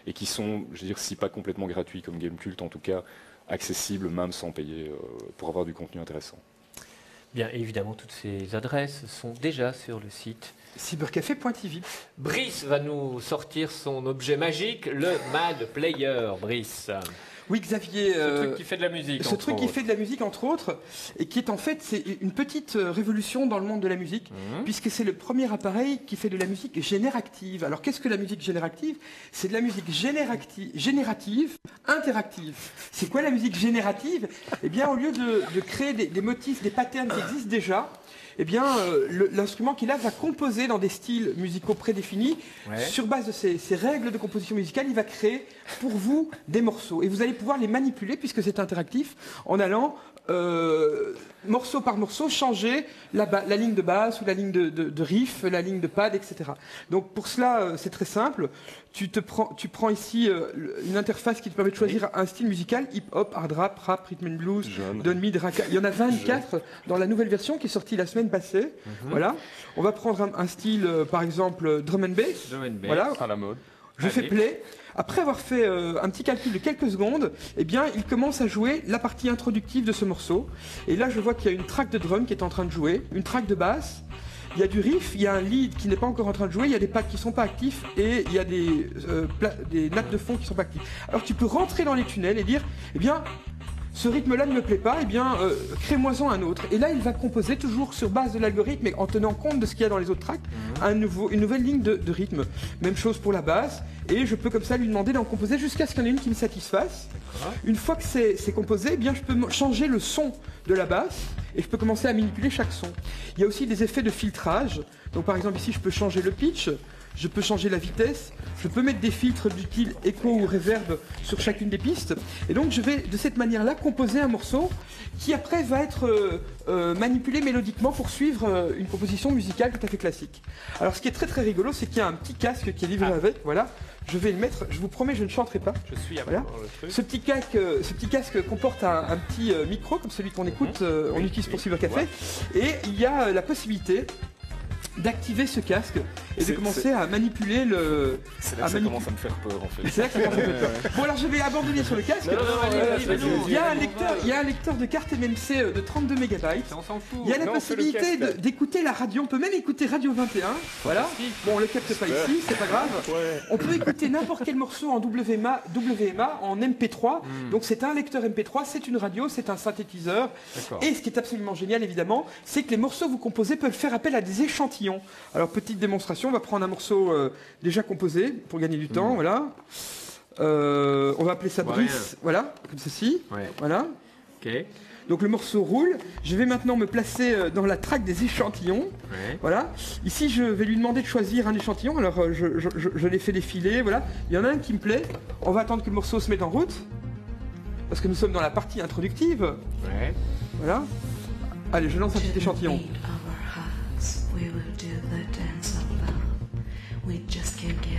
et qui sont, je veux dire, si pas complètement gratuits comme Gamecult, en tout cas accessibles même sans payer pour avoir du contenu intéressant. Bien, évidemment, toutes ces adresses sont déjà sur le site cybercafé.tv. Brice va nous sortir son objet magique, le Mad Player. Brice. Oui, Xavier. Ce truc qui fait de la musique. Ce truc qui fait de la musique, entre autres, et qui est en fait c'est une petite révolution dans le monde de la musique, puisque c'est le premier appareil qui fait de la musique générative. Alors, qu'est-ce que la musique générative? C'est de la musique générative, interactive. C'est quoi la musique générative? Eh bien, au lieu de créer des motifs, des patterns qui existent déjà, eh bien, l'instrument qui là va composer dans des styles musicaux prédéfinis. Sur base de ces règles de composition musicale, il va créer pour vous des morceaux. Et vous allez pouvoir les manipuler, puisque c'est interactif, en allant morceau par morceau changer la ligne de basse ou la ligne de riff, la ligne de pad, etc. Donc pour cela, c'est très simple. Tu prends ici une interface qui te permet de choisir un style musical, hip-hop, hard rap, rhythm and blues, downbeat, raka. Il y en a 24 dans la nouvelle version qui est sortie la semaine passée. Voilà. On va prendre un style, par exemple, drum and bass. Voilà. À la mode. Je fais play. Après avoir fait un petit calcul de quelques secondes, eh bien, il commence à jouer la partie introductive de ce morceau. Et là, je vois qu'il y a une track de drum qui est en train de jouer, une track de basse. Il y a du riff, il y a un lead qui n'est pas encore en train de jouer, il y a des pads qui ne sont pas actifs et il y a des nattes de fond qui ne sont pas actifs. Alors tu peux rentrer dans les tunnels et dire, eh bien, ce rythme-là ne me plaît pas, eh bien, crée-moi-en un autre. Et là, il va composer toujours sur base de l'algorithme et en tenant compte de ce qu'il y a dans les autres tracks, une nouvelle ligne de rythme. Même chose pour la basse. Et je peux comme ça lui demander d'en composer jusqu'à ce qu'il y en ait une qui me satisfasse. Une fois que c'est composé, eh bien, je peux changer le son de la basse et je peux commencer à manipuler chaque son. Il y a aussi des effets de filtrage. Donc par exemple ici, je peux changer le pitch. Je peux changer la vitesse, je peux mettre des filtres du style écho ou reverb sur chacune des pistes. Et donc je vais de cette manière-là composer un morceau qui après va être manipulé mélodiquement pour suivre une composition musicale tout à fait classique. Alors ce qui est très très rigolo, c'est qu'il y a un petit casque qui est livré avec, voilà. Je vais le mettre, je vous promets, je ne chanterai pas. Je suis à voilà. Le truc. Ce petit casque comporte un petit micro, comme celui qu'on écoute, on utilise pour Cybercafé. Et il y a la possibilité d'activer ce casque et de commencer à manipuler le... C'est là que ça commence à me faire peur en fait. C'est là que ça commence à me faire peur. Bon alors je vais abandonner sur le casque. Il y a un lecteur de carte MMC de 32 MB. On s'en fout. Il y a la possibilité d'écouter la radio. On peut même écouter Radio 21. Voilà. Bon on le capte pas ici, c'est pas grave. On peut écouter n'importe quel morceau en WMA en MP3. Donc c'est un lecteur MP3, c'est une radio, c'est un synthétiseur. Et ce qui est absolument génial évidemment, c'est que les morceaux que vous composez peuvent faire appel à des échantillons. Alors petite démonstration, on va prendre un morceau déjà composé pour gagner du temps, voilà. On va appeler ça Brice, voilà, comme ceci, voilà. Donc le morceau roule, je vais maintenant me placer dans la track des échantillons, voilà. Ici je vais lui demander de choisir un échantillon, alors je l'ai fait défiler, voilà. Il y en a un qui me plaît, on va attendre que le morceau se mette en route, parce que nous sommes dans la partie introductive, voilà. Allez, je lance un petit échantillon.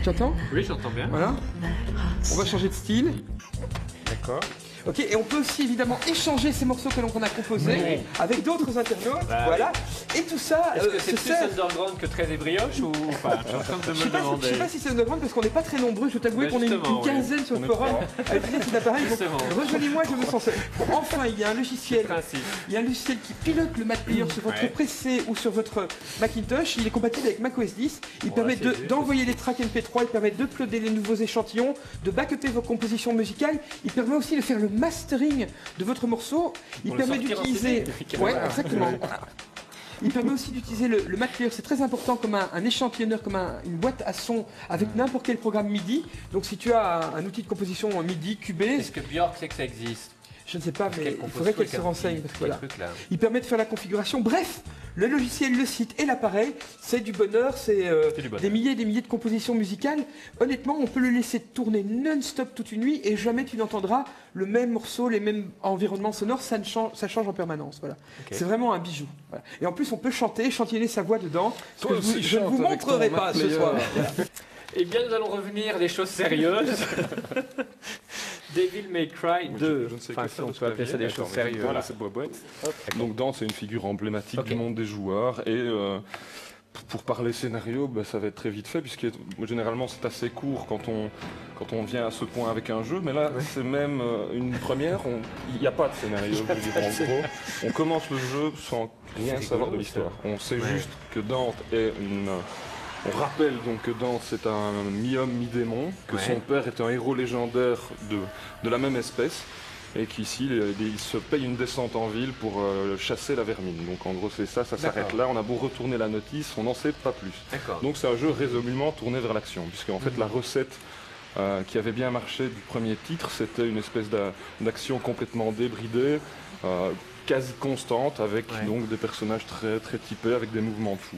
Tu entends ? Oui, j'entends bien. Voilà. On va changer de style. D'accord. Ok, et on peut aussi évidemment échanger ces morceaux que l'on a composés avec d'autres internautes. Voilà. Et tout ça. Est-ce que c'est plus underground que très brioche ou pas? Je sais pas si c'est underground parce qu'on n'est pas très nombreux. Je dois t'avouer qu'on est une quinzaine sur le forum à utiliser cet appareil. Rejoignez-moi, je me sens seul. Bon, enfin, il y a un logiciel. Il y a un logiciel qui pilote le Mac Player sur votre PC ou sur votre Macintosh. Il est compatible avec macOS 10. Il permet d'envoyer les tracks MP3. Il permet d'uploader les nouveaux échantillons, de backuper vos compositions musicales. Il permet aussi de faire le mastering de votre morceau. Il permet d'utiliser. Ouais, exactement. Il permet aussi d'utiliser le Mac Player, c'est très important comme un échantillonneur, comme une boîte à son avec n'importe quel programme MIDI. Donc si tu as un outil de composition MIDI, Cubase... Est-ce que Björk sait que ça existe? Je ne sais pas, mais il faudrait qu'elle se renseigne. Parce que voilà. Il permet de faire la configuration. Bref, le logiciel, le site et l'appareil, c'est du bonheur. C'est des milliers et des milliers de compositions musicales. Honnêtement, on peut le laisser tourner non-stop toute une nuit et jamais tu n'entendras le même morceau, les mêmes environnements sonores. Ça change en permanence. Voilà. C'est vraiment un bijou. Voilà. Et en plus, on peut chantonner sa voix dedans. Ce que je ne vous montrerai pas ce soir. Eh bien, nous allons revenir à des choses sérieuses. Devil May Cry 2. Je ne sais enfin, que on peut appeler ça des choses sérieuses. Voilà, c'est boîte. Donc Dante, c'est une figure emblématique du monde des joueurs. Et pour parler scénario, ça va être très vite fait, puisque généralement c'est assez court quand on vient à ce point avec un jeu. Mais là, c'est même une première. Il n'y a pas de scénario. Je veux dire, en gros, on commence le jeu sans rien savoir de l'histoire. On sait juste que Dante est une... On rappelle donc que Dante c'est un mi-homme, mi-démon, que son père est un héros légendaire de la même espèce, et qu'ici il se paye une descente en ville pour chasser la vermine. Donc en gros c'est ça s'arrête là, on a beau retourner la notice, on n'en sait pas plus. Donc c'est un jeu résolument tourné vers l'action, puisque en fait la recette qui avait bien marché du premier titre, c'était une espèce d'action complètement débridée, quasi constante, avec donc des personnages très, très typés, avec des mouvements de fou.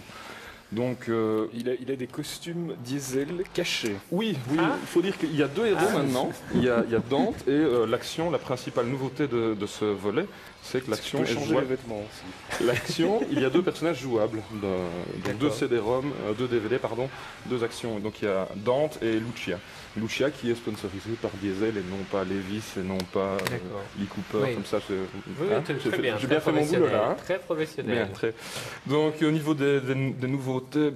Donc, il a des costumes diesel cachés. Oui, il faut dire qu'il y a deux héros maintenant. Il y a Dante et l'action, la principale nouveauté de ce volet, c'est que l'action est jouable. L'action, il y a deux personnages jouables, donc deux CD-ROM, deux DVD, pardon, deux actions. Donc il y a Dante et Lucia. Lucia qui est sponsorisée par Diesel et non pas Levis et non pas Lee Cooper, comme ça. J'ai bien fait mon boulot là. Très professionnel. Bien, donc au niveau des nouveautés,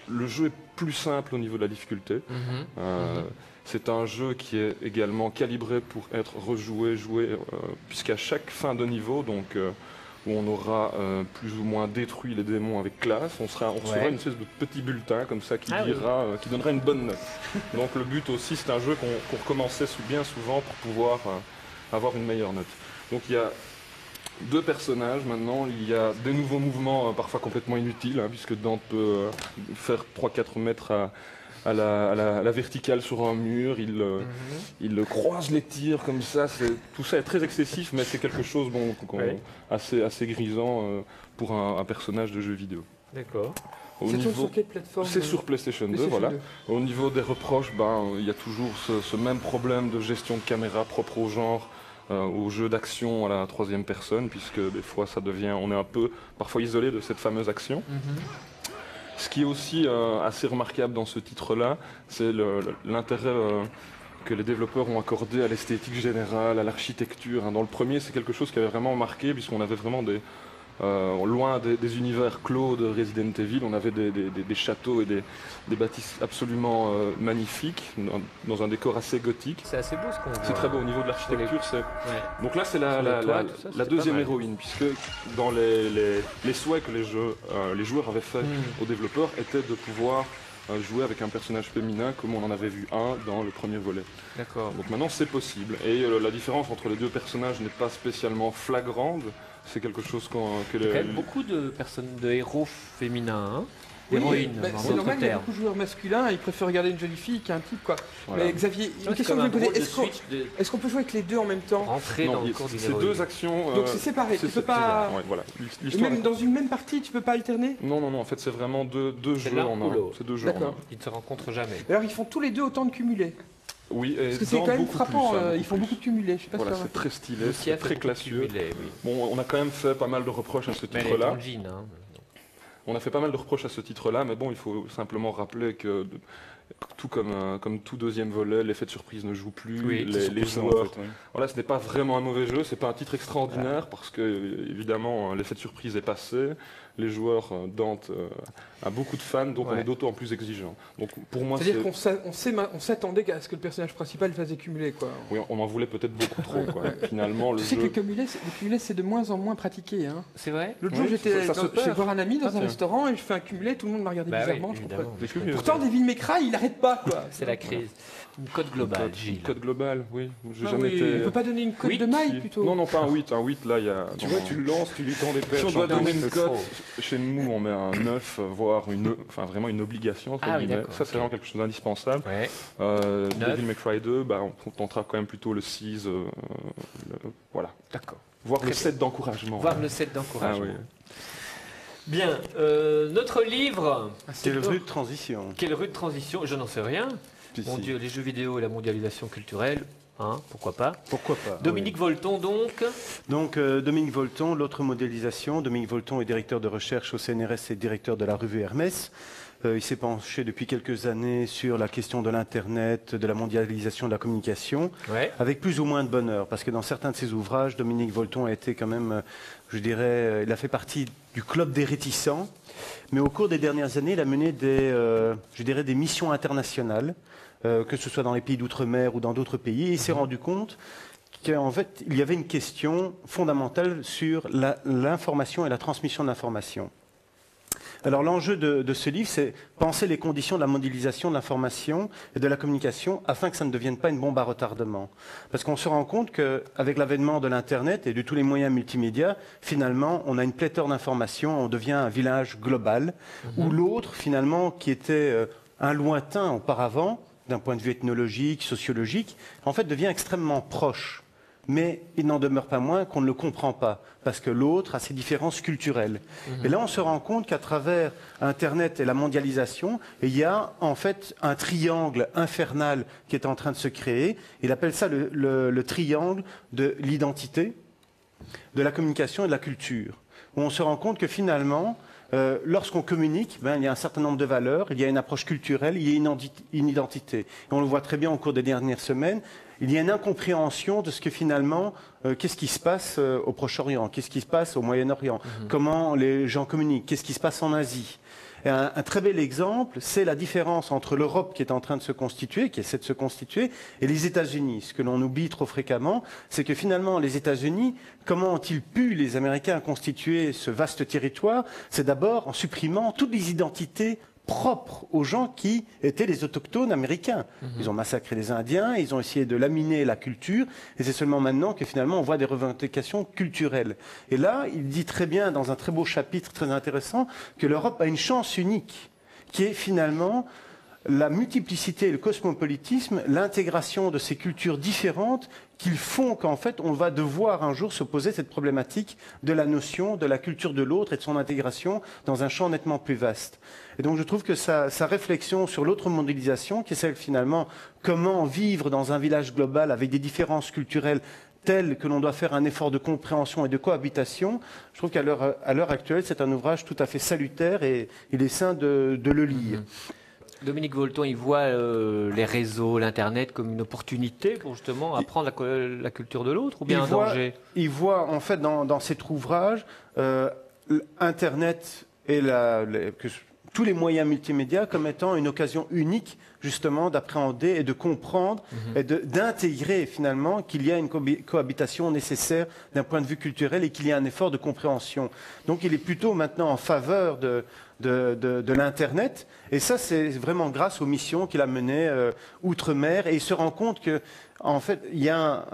le jeu est plus simple au niveau de la difficulté. C'est un jeu qui est également calibré pour être rejoué, puisqu'à chaque fin de niveau, donc où on aura plus ou moins détruit les démons avec classe, on recevra une espèce de petit bulletin comme ça qui qui donnera une bonne note. Donc le but aussi, c'est un jeu qu'on recommençait bien souvent pour pouvoir avoir une meilleure note. Donc il y a deux personnages maintenant, il y a des nouveaux mouvements parfois complètement inutiles, puisque Dante peut faire 3-4 mètres à la verticale sur un mur, il croise les tirs comme ça, tout ça est très excessif, mais c'est quelque chose assez grisant pour un personnage de jeu vidéo. D'accord. Sur quelle plateforme? C'est sur PlayStation 2, voilà. Au niveau des reproches, il y a toujours ce même problème de gestion de caméra propre au genre, au jeu d'action à la troisième personne, puisque des fois on est un peu parfois isolé de cette fameuse action. Ce qui est aussi assez remarquable dans ce titre-là, c'est l'intérêt que les développeurs ont accordé à l'esthétique générale, à l'architecture. Dans le premier, c'est quelque chose qui avait vraiment marqué, puisqu'on avait vraiment loin des univers clos de Resident Evil, on avait des châteaux et des bâtisses absolument magnifiques, dans un décor assez gothique. C'est assez beau ce qu'on voit. C'est très beau au niveau de l'architecture. Donc là, c'est la deuxième héroïne, puisque dans les souhaits que les joueurs avaient fait aux développeurs étaient de pouvoir jouer avec un personnage féminin comme on en avait vu un dans le premier volet. D'accord. Donc maintenant, c'est possible. Et la différence entre les deux personnages n'est pas spécialement flagrante. C'est quelque chose Il y a quand même beaucoup de héros féminins, héroïnes. C'est normal, il y a beaucoup de joueurs masculins et ils préfèrent regarder une jolie fille qu'un type, quoi. Voilà. Mais Xavier, une question que je me posais, est-ce qu'on peut jouer avec les deux en même temps? Rentrer dans le cours d'une héroïne. C'est deux actions. Donc c'est séparé, tu peux pas. Voilà. Même dans une même partie, tu peux pas alterner? Non, en fait c'est vraiment deux jeux en un. C'est deux jeux en un. Ils ne se rencontrent jamais. Alors ils font tous les deux autant de cumulés? Oui, parce que c'est quand même frappant, ils font beaucoup de cumulés. Je sais pas voilà, c'est très stylé, c'est très classieux. Bon, on a quand même fait pas mal de reproches à ce titre-là. On a fait pas mal de reproches à ce titre-là, mais bon, il faut simplement rappeler que Tout comme tout deuxième volet, l'effet de surprise ne joue plus. Oui, les joueurs. En fait, oui. Voilà, ce n'est pas vraiment un mauvais jeu, c'est pas un titre extraordinaire parce que évidemment l'effet de surprise est passé. Les joueurs Dante a beaucoup de fans, donc on est d'autant plus exigeant. Donc pour moi, c'est-à-dire qu'on s'attendait à ce que le personnage principal fasse des cumulés, quoi. Oui, on en voulait peut-être beaucoup trop, quoi. Finalement, tu sais que les cumulés, c'est de moins en moins pratiqué, hein. C'est vrai. L'autre jour, j'étais voir un ami dans un restaurant et je fais un cumulé, tout le monde m'a regardé bizarrement. Pourtant, Devil May Cry, il n'arrête pas, quoi. C'est la crise. Une cote globale, Gilles. Une cote globale, oui. J'ai jamais été... On peut pas donner une cote de maille, plutôt? Non, pas un 8. Un 8, là, il y a... Tu vois, tu le lances, tu lui tends des perches. Si on doit donner une cote, chez nous, on met un 9, voire vraiment une obligation. Ça, c'est vraiment quelque chose d'indispensable. Devil May Cry 2, on tentera quand même plutôt le 6. Voilà. D'accord. Voire le 7 d'encouragement. Voire le 7 d'encouragement. Ah, oui. Bien, notre livre... Quelle rude transition. Quelle rude transition, je n'en sais rien. Mon Dieu, les jeux vidéo et la mondialisation culturelle, hein, pourquoi pas. Pourquoi pas. Dominique Volton, donc. Donc, Dominique Volton, l'autre modélisation. Dominique Volton est directeur de recherche au CNRS et directeur de la revue Hermès. Il s'est penché depuis quelques années sur la question de l'Internet, de la mondialisation de la communication, avec plus ou moins de bonheur, parce que dans certains de ses ouvrages, Dominique Volton a été quand même, je dirais, il a fait partie du club des réticents, mais au cours des dernières années, il a mené des missions internationales, que ce soit dans les pays d'outre-mer ou dans d'autres pays, et il s'est rendu compte qu'en fait, il y avait une question fondamentale sur l'information et la transmission de l'information. Alors l'enjeu de ce livre, c'est penser les conditions de la mondialisation de l'information et de la communication afin que ça ne devienne pas une bombe à retardement. Parce qu'on se rend compte qu'avec l'avènement de l'Internet et de tous les moyens multimédia, finalement, on a une pléthore d'informations, on devient un village global, où l'autre, finalement, qui était un lointain auparavant, d'un point de vue ethnologique, sociologique, en fait devient extrêmement proche. Mais il n'en demeure pas moins qu'on ne le comprend pas, parce que l'autre a ses différences culturelles. Et là, on se rend compte qu'à travers Internet et la mondialisation, il y a en fait un triangle infernal qui est en train de se créer. Il appelle ça le triangle de l'identité, de la communication et de la culture. Où on se rend compte que finalement, lorsqu'on communique, il y a un certain nombre de valeurs, il y a une approche culturelle, il y a une identité. Et on le voit très bien au cours des dernières semaines. Il y a une incompréhension de ce que finalement, qu'est-ce qui se passe au Proche-Orient, qu'est-ce qui se passe au Moyen-Orient, comment les gens communiquent, qu'est-ce qui se passe en Asie. Et un très bel exemple, c'est la différence entre l'Europe qui est en train de se constituer, qui essaie de se constituer, et les États-Unis. Ce que l'on oublie trop fréquemment, c'est que finalement, les États-Unis, comment ont-ils pu, les Américains, constituer ce vaste territoire? C'est d'abord en supprimant toutes les identités propres aux gens qui étaient les autochtones américains. Ils ont massacré les Indiens, ils ont essayé de laminer la culture, et c'est seulement maintenant que finalement on voit des revendications culturelles. Et là, il dit très bien, dans un très beau chapitre très intéressant, que l'Europe a une chance unique, qui est finalement la multiplicité et le cosmopolitisme, l'intégration de ces cultures différentes qui font qu'en fait on va devoir un jour se poser cette problématique de la notion de la culture de l'autre et de son intégration dans un champ nettement plus vaste. Et donc je trouve que sa réflexion sur l'autre mondialisation, qui est celle finalement comment vivre dans un village global avec des différences culturelles telles que l'on doit faire un effort de compréhension et de cohabitation, je trouve qu'à l'heure actuelle c'est un ouvrage tout à fait salutaire et il est sain de le lire. Dominique Volton, il voit les réseaux, l'Internet comme une opportunité pour justement apprendre la culture de l'autre ou bien un danger? Il voit en fait dans cet ouvrage Internet et tous les moyens multimédia comme étant une occasion unique justement d'appréhender et de comprendre et d'intégrer finalement qu'il y a une cohabitation nécessaire d'un point de vue culturel et qu'il y a un effort de compréhension. Donc il est plutôt maintenant en faveur de l'Internet, et ça c'est vraiment grâce aux missions qu'il a menées outre-mer, et il se rend compte que en fait il y a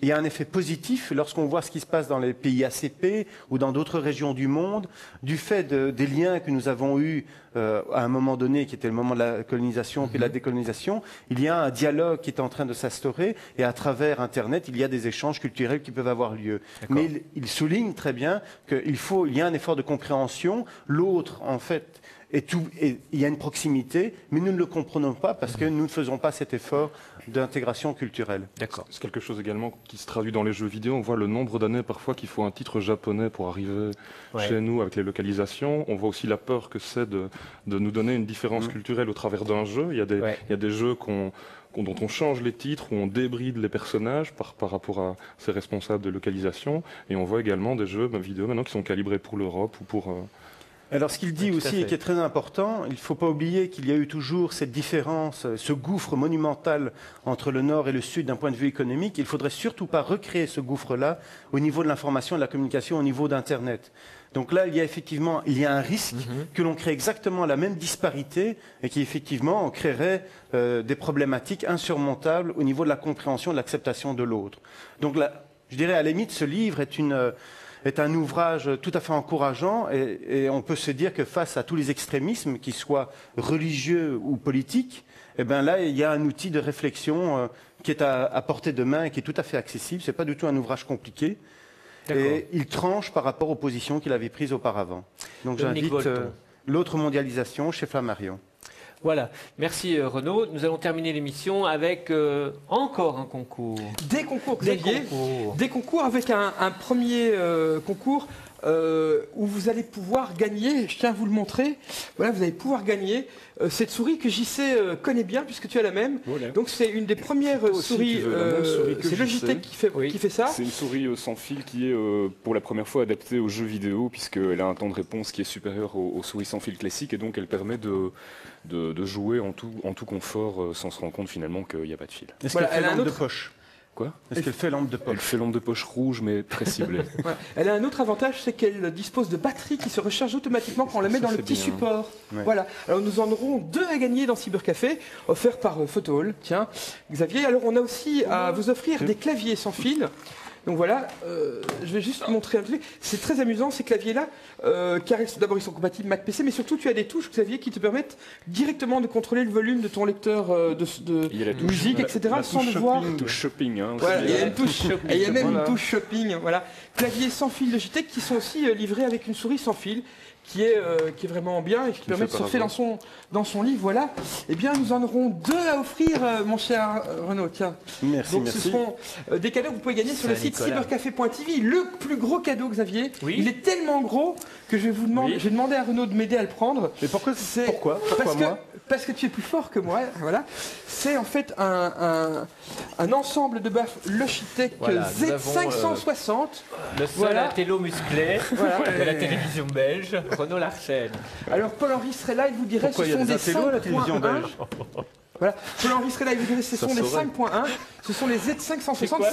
un effet positif lorsqu'on voit ce qui se passe dans les pays ACP ou dans d'autres régions du monde, du fait des liens que nous avons eus à un moment donné, qui était le moment de la colonisation puis de la décolonisation. Il y a un dialogue qui est en train de s'instaurer, et à travers Internet, il y a des échanges culturels qui peuvent avoir lieu. Mais il souligne très bien qu'il y a un effort de compréhension. L'autre, en fait, il y a une proximité, mais nous ne le comprenons pas parce que nous ne faisons pas cet effort d'intégration culturelle. D'accord. C'est quelque chose également qui se traduit dans les jeux vidéo. On voit le nombre d'années parfois qu'il faut un titre japonais pour arriver chez nous avec les localisations. On voit aussi la peur que c'est de nous donner une différence culturelle au travers d'un jeu. Il y a des jeux dont on change les titres, où on débride les personnages par rapport à ces responsables de localisation. Et on voit également des jeux vidéo maintenant qui sont calibrés pour l'Europe ou pour... Alors ce qu'il dit aussi, et qui est très important, il ne faut pas oublier qu'il y a eu toujours cette différence, ce gouffre monumental entre le Nord et le Sud d'un point de vue économique. Il ne faudrait surtout pas recréer ce gouffre-là au niveau de l'information et de la communication, au niveau d'Internet. Donc là, il y a un risque que l'on crée exactement la même disparité et qu'effectivement, on créerait des problématiques insurmontables au niveau de la compréhension, de l'acceptation de l'autre. Donc là, je dirais à la limite, ce livre est un ouvrage tout à fait encourageant et on peut se dire que face à tous les extrémismes, qu'ils soient religieux ou politiques, eh ben là, il y a un outil de réflexion qui est à portée de main et qui est tout à fait accessible. Ce n'est pas du tout un ouvrage compliqué. Et il tranche par rapport aux positions qu'il avait prises auparavant. Donc j'invite l'autre mondialisation chez Flammarion. Voilà, merci Renaud. Nous allons terminer l'émission avec encore un concours. Des concours, Xavier. Des concours avec un premier concours où vous allez pouvoir gagner, je tiens à vous le montrer, voilà, vous allez pouvoir gagner cette souris que JC connaît bien puisque tu as la même. Voilà. Donc c'est une des premières souris, c'est Logitech qui fait ça. C'est une souris sans fil qui est pour la première fois adaptée aux jeux vidéo puisqu'elle a un temps de réponse qui est supérieur aux souris sans fil classiques et donc elle permet de jouer en tout confort sans se rendre compte finalement qu'il n'y a pas de fil. Est-ce qu'elle fait lampe de poche ? Quoi ? Est-ce qu'elle fait lampe de poche ? Elle fait lampe de poche rouge mais très ciblée. Voilà. Elle a un autre avantage, c'est qu'elle dispose de batteries qui se rechargent automatiquement quand on la met dans le petit support. Ouais. Voilà. Alors nous en aurons 2 à gagner dans Cybercafé, offerts par Photohall. Tiens, Xavier. Alors on a aussi à vous offrir des claviers sans fil. Donc voilà, je vais juste montrer un truc. C'est très amusant ces claviers-là, car d'abord ils sont compatibles Mac PC, mais surtout tu as des touches, Xavier, qui te permettent directement de contrôler le volume de ton lecteur de musique, etc. sans devoir. Touche shopping. Hein, voilà, il y a une touche shopping. Et il y a même une touche shopping. Voilà, claviers sans fil Logitech qui sont aussi livrés avec une souris sans fil. Qui est vraiment bien et qui permet de surfer dans son lit. Voilà. Eh bien, nous en aurons 2 à offrir, mon cher Renaud. Tiens. Merci. Donc, ce seront des cadeaux que vous pouvez gagner sur le site cybercafé.tv. Le plus gros cadeau, Xavier. Oui. Il est tellement gros que je vais demander à Renaud de m'aider à le prendre. Mais pourquoi moi ? Parce que tu es plus fort que moi. Voilà. C'est en fait un ensemble de baffes Logitech Z560. Le seul intello musclé de la télévision belge. Renaud Larchel. Alors Paul-Henri serait là, il vous dirait ce sont des 5.1. Voilà, Paul-Henri serait là, il vous dirait ce sont des 5.1, ce sont les Z560,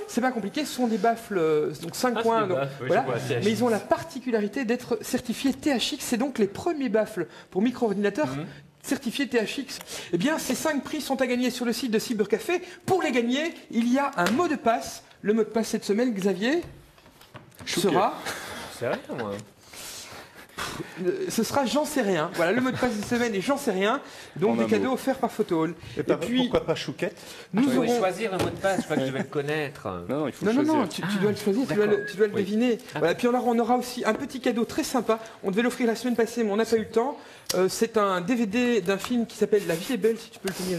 c'est pas compliqué, ce sont des baffles donc 5 points, donc, voilà. Mais ils ont la particularité d'être certifiés THX, c'est donc les premiers baffles pour micro-ordinateur certifiés THX. Eh bien, ces 5 prix sont à gagner sur le site de Cybercafé. Pour les gagner, il y a un mot de passe. Le mot de passe cette semaine, Xavier, sera... C'est rien, moi. Ce sera j'en sais rien. Voilà, le mot de passe de semaine est j'en sais rien. Donc des cadeaux offerts par Photohall. Et puis pourquoi pas Chouquette ? Nous aurons choisir un mot de passe. Je crois que je vais le connaître. Non, il faut choisir. Non, tu dois le choisir. Tu dois le deviner. Voilà. Puis on aura aussi un petit cadeau très sympa. On devait l'offrir la semaine passée, mais on n'a pas eu le temps. C'est un DVD d'un film qui s'appelle La vie est belle, si tu peux le tenir,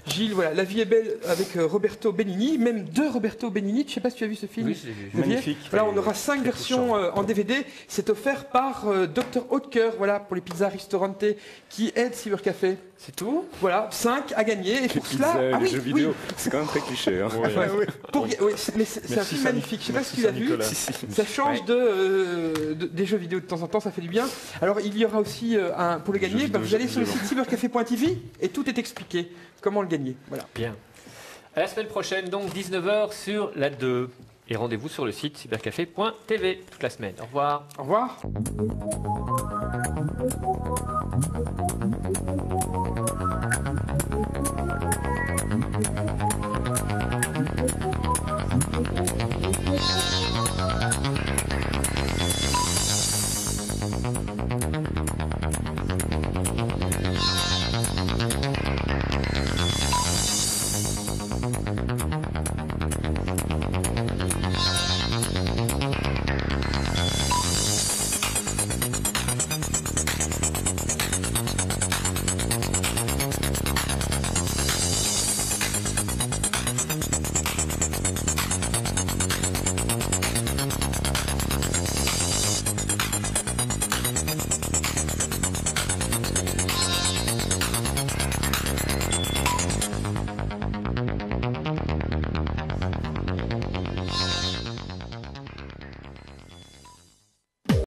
Gilles. Voilà, La vie est belle avec Roberto Benigni, même 2 Roberto Benigni. Je ne sais pas si tu as vu ce film. Oui, je l'ai vu. Magnifique. Voilà, on aura 5 versions en DVD. C'est offert par Dr Hautecœur, voilà, pour les pizzas Ristorante qui aident Cybercafé. C'est tout ? Voilà, 5 à gagner. Et pour cela, les jeux vidéo, c'est quand même très cliché. Hein. Mais c'est un film magnifique. Je ne sais pas si tu l'as vu. Ça change des jeux vidéo de temps en temps, ça fait du bien. Alors il y aura aussi pour le gagner, vous allez sur le site cybercafé.tv et tout est expliqué. Comment le gagner. Voilà. Bien. À la semaine prochaine, donc 19h sur la 2. Et rendez-vous sur le site cybercafé.tv toute la semaine. Au revoir. Au revoir.